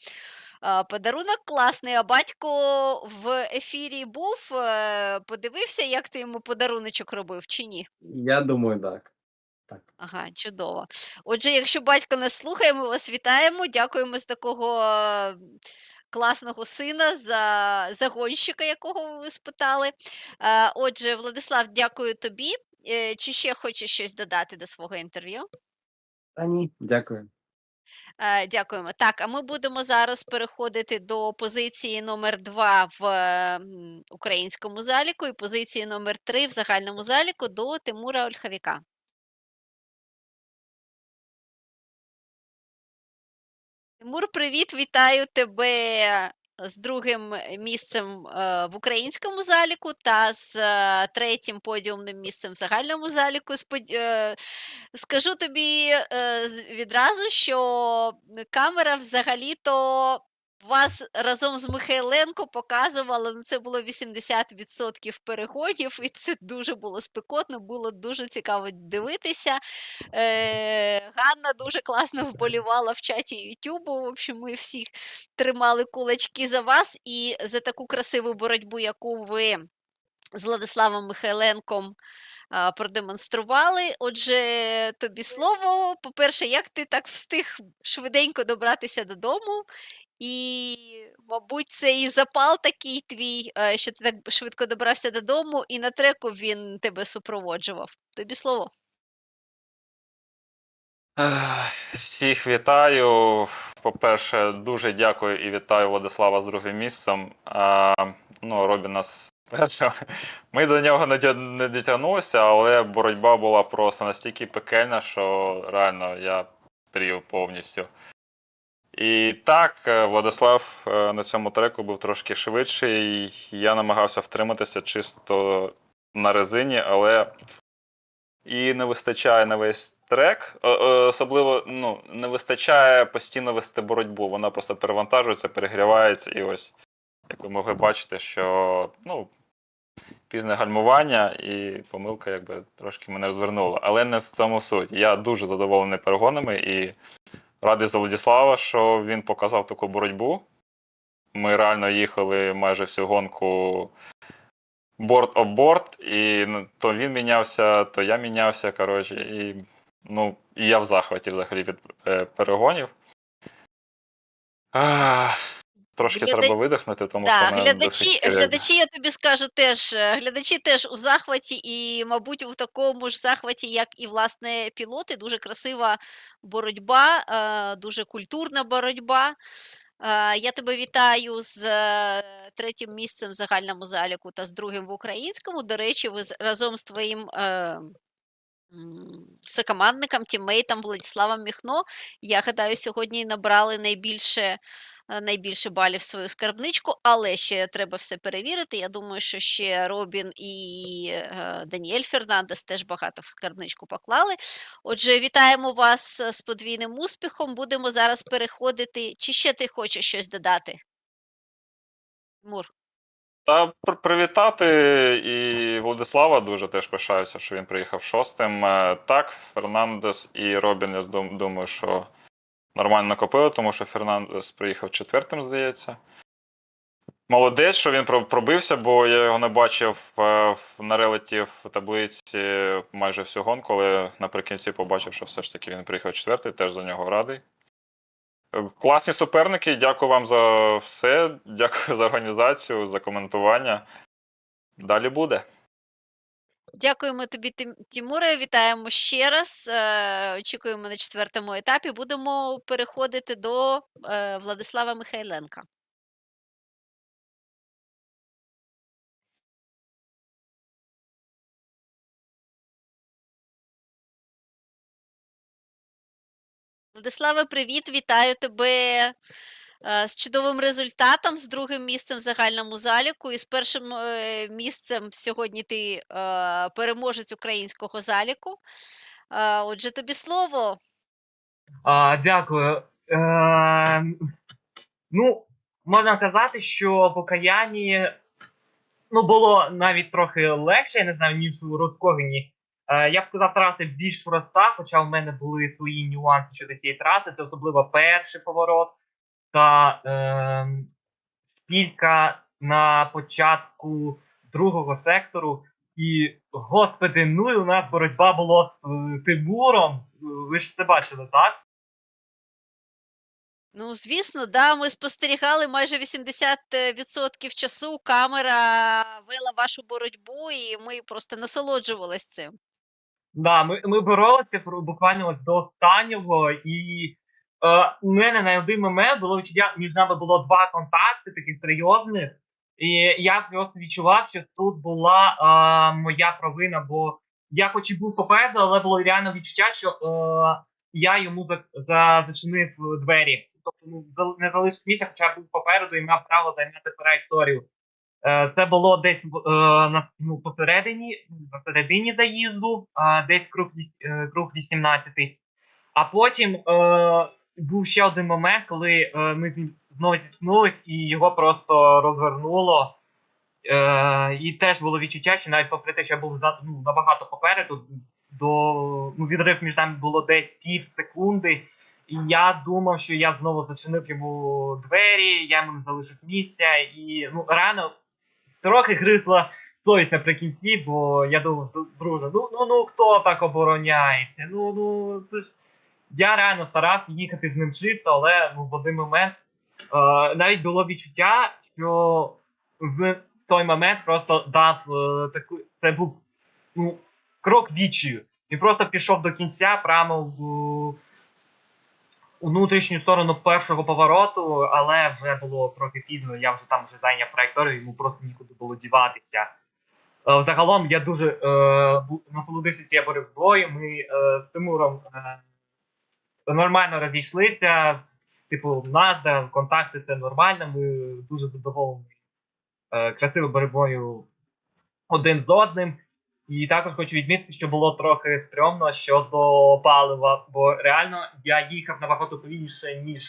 Подарунок класний, а батько в ефірі був, подивився, як ти йому подаруночок робив, чи ні? я думаю, так. Так. Ага, чудово. Отже, якщо батько нас слухає, ми вас вітаємо. Дякуємо з такого класного сина за гонщика, якого ви спитали. Отже, Владислав, дякую тобі. Чи ще хочеш щось додати до свого інтерв'ю? Та ні, дякую. Дякуємо. Так, а ми будемо зараз переходити до позиції номер 2 в українському заліку і позиції номер 3 в загальному заліку до Тимура Ольховіка. Тимур, привіт, вітаю тебе з другим місцем в українському заліку та з третім подіумним місцем в загальному заліку. Скажу тобі відразу, що камера взагалі-то вас разом з Михайленко показувала, ну це було 80% перегонів, і це дуже було спекотно, було дуже цікаво дивитися. Ганна дуже класно вболівала в чаті ютюбу. В общем, ми всі тримали кулачки за вас і за таку красиву боротьбу, яку ви з Владиславом Михайленком продемонстрували. Отже, тобі слово. По-перше, як ти так встиг швиденько добратися додому? І, мабуть, це і запал такий твій, що ти так швидко добрався додому, і на треку він тебе супроводжував. Тобі слово. Всіх вітаю. По-перше, дуже дякую і вітаю Владислава з другим місцем. Робін нас першим. Ми до нього не дотягнулися, але боротьба була просто настільки пекельна, що реально я прів повністю. І так, Владислав на цьому треку був трошки швидший. Я намагався втриматися чисто на резині, але і не вистачає на весь трек, особливо не вистачає постійно вести боротьбу. Вона просто перевантажується, перегрівається, і ось, як ви могли бачити, що пізне гальмування і помилка якби трошки мене розвернула. Але не в цьому суть. Я дуже задоволений перегонами і радий за Владислава, що він показав таку боротьбу. Ми реально їхали майже всю гонку борт-об-борт, і то він мінявся, то я мінявся, коротше, і я в захваті взагалі від перегонів. Трошки треба видихнути, тому що Так, мене досить... глядачі, я тобі скажу теж, глядачі теж у захваті і, мабуть, у такому ж захваті, як і, власне, пілоти. Дуже красива боротьба, дуже культурна боротьба. Я тебе вітаю з третім місцем в загальному заліку та з другим в українському. До речі, ви разом з твоїм сокомандником, тіммейтом Владиславом Міхно, я гадаю, сьогодні набрали найбільше балів в свою скарбничку, але ще треба все перевірити. Я думаю, що ще Робін і Даніель Фернандес теж багато в скарбничку поклали. Отже, вітаємо вас з подвійним успіхом. Будемо зараз переходити. Чи ще ти хочеш щось додати? Мур. Та привітати і Владислава дуже теж пишаюся, що він приїхав шостим. Так, Фернандес і Робін, я думаю, що нормально накопили, тому що Фернандес приїхав четвертим, здається. Молодець, що він пробився, бо я його не бачив на релеті в таблиці майже всю гонку, але наприкінці побачив, що все ж таки він приїхав четвертий, теж за нього радий. Класні суперники, дякую вам за все, дякую за організацію, за коментування. Далі буде. Дякуємо тобі, Тимуре, вітаємо ще раз. Очікуємо на четвертому етапі. Будемо переходити до Владислава Михайленка. Владиславе, привіт! Вітаю тебе з чудовим результатом, з другим місцем в загальному заліку і з першим місцем сьогодні ти переможець українського заліку. Отже, тобі слово. Дякую. Ну, можна казати, що в Окаямі було навіть трохи легше, я не знаю, ніж у Розкогині. Я б сказав, траса більш проста, хоча в мене були свої нюанси щодо цієї траси. Це особливо перший поворот та спілька на початку другого сектору. І, господи, ну і у нас боротьба була з Тимуром. Ви ж це бачили, так? Ну, звісно, да, ми спостерігали майже 80% часу, камера вела вашу боротьбу, і ми просто насолоджувалися цим. Да, ми боролися буквально ось до останнього, і у мене на один момент було відчуття, між нами було два контакти таких серйозних, і я просто відчував, що тут була моя провина, бо я хоч і був попереду, але було реально відчуття, що я йому зачинив двері. Тобто не залишив місця, хоча я був попереду і мав право зайняти траєкторію. Це було десь посередині заїзду, десь круг 18. А потім був ще один момент, коли ми знову зіткнулись і його просто розвернуло. І теж було відчуття, що навіть попри те, що я був набагато попереду, відрив між нами було десь пів секунди. І я думав, що я знову зачинив йому двері, я йому не залишив місця. І реально трохи гризла совість наприкінці, бо я думав, друже, хто так обороняється? Це ж... Я реально старався їхати з ним чисто, але в один момент навіть було відчуття, що в той момент просто дав таку... Це був крок відчаю. Він просто пішов до кінця прямо у внутрішню сторону першого повороту, але вже було трохи пізно, я вже зайняв траєкторію, йому просто нікуди було діватися. Загалом я дуже насолодився цією боротьбою, ми з Тимуром нормально розійшлися, типу Mazda, контакти це нормально, ми дуже задоволені красивою боротьбою один з одним. І також хочу відмітити, що було трохи стрьомно щодо палива, бо реально я їхав набагато повільніше, ніж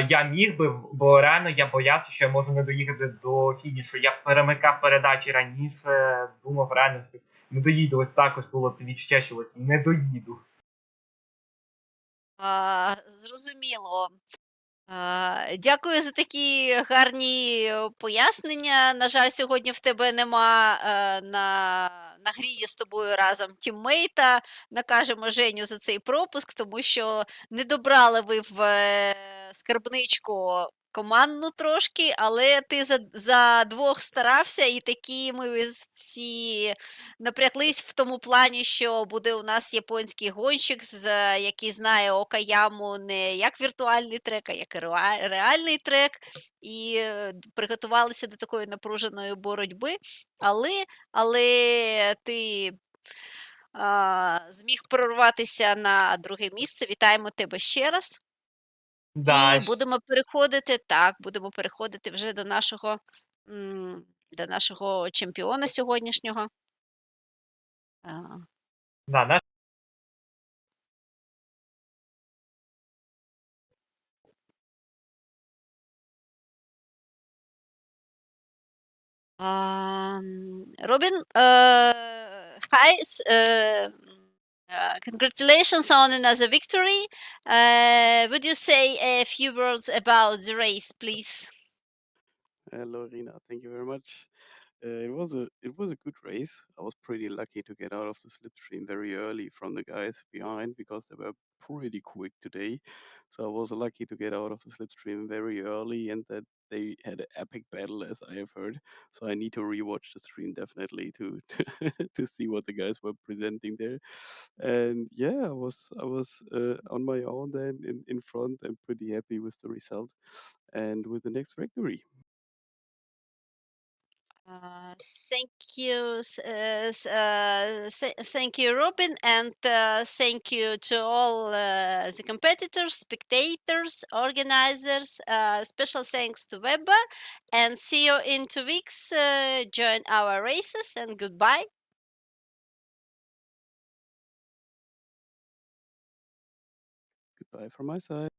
я міг би, бо реально я боявся, що я можу не доїхати до фінішу. Я перемикав передачі раніше, думав реально, що не доїду. Ось також було це відчуття, що ось не доїду. Зрозуміло. Дякую за такі гарні пояснення. На жаль, сьогодні в тебе нема на гріді з тобою разом тіммейта. Накажемо Женю за цей пропуск, тому що не добрали ви в скарбничку командну трошки, але ти за двох старався, і такі ми всі напряглись в тому плані, що буде у нас японський гонщик, який знає Окаяму не як віртуальний трек, а як реальний трек, і приготувалися до такої напруженої боротьби, але ти зміг прорватися на друге місце. Вітаємо тебе ще раз. Да, І будемо переходити вже до нашого чемпіона сьогоднішнього. да, Robin, hi, congratulations on another victory. Would you say a few words about the race, please? Hello, Rina. Thank you very much. It was a good race. I was pretty lucky to get out of the slipstream very early from the guys behind because they were pretty quick today. So I was lucky to get out of the slipstream very early, and that they had an epic battle, as I have heard. So I need to rewatch the stream definitely to see what the guys were presenting there. And yeah, I was on my own then in front. I'm pretty happy with the result and with the next victory. Thank you, thank you, Robin, and thank you to all the competitors, spectators, organizers. Special thanks to Weber, and see you in 2 weeks. Join our races, and goodbye. Goodbye from my side.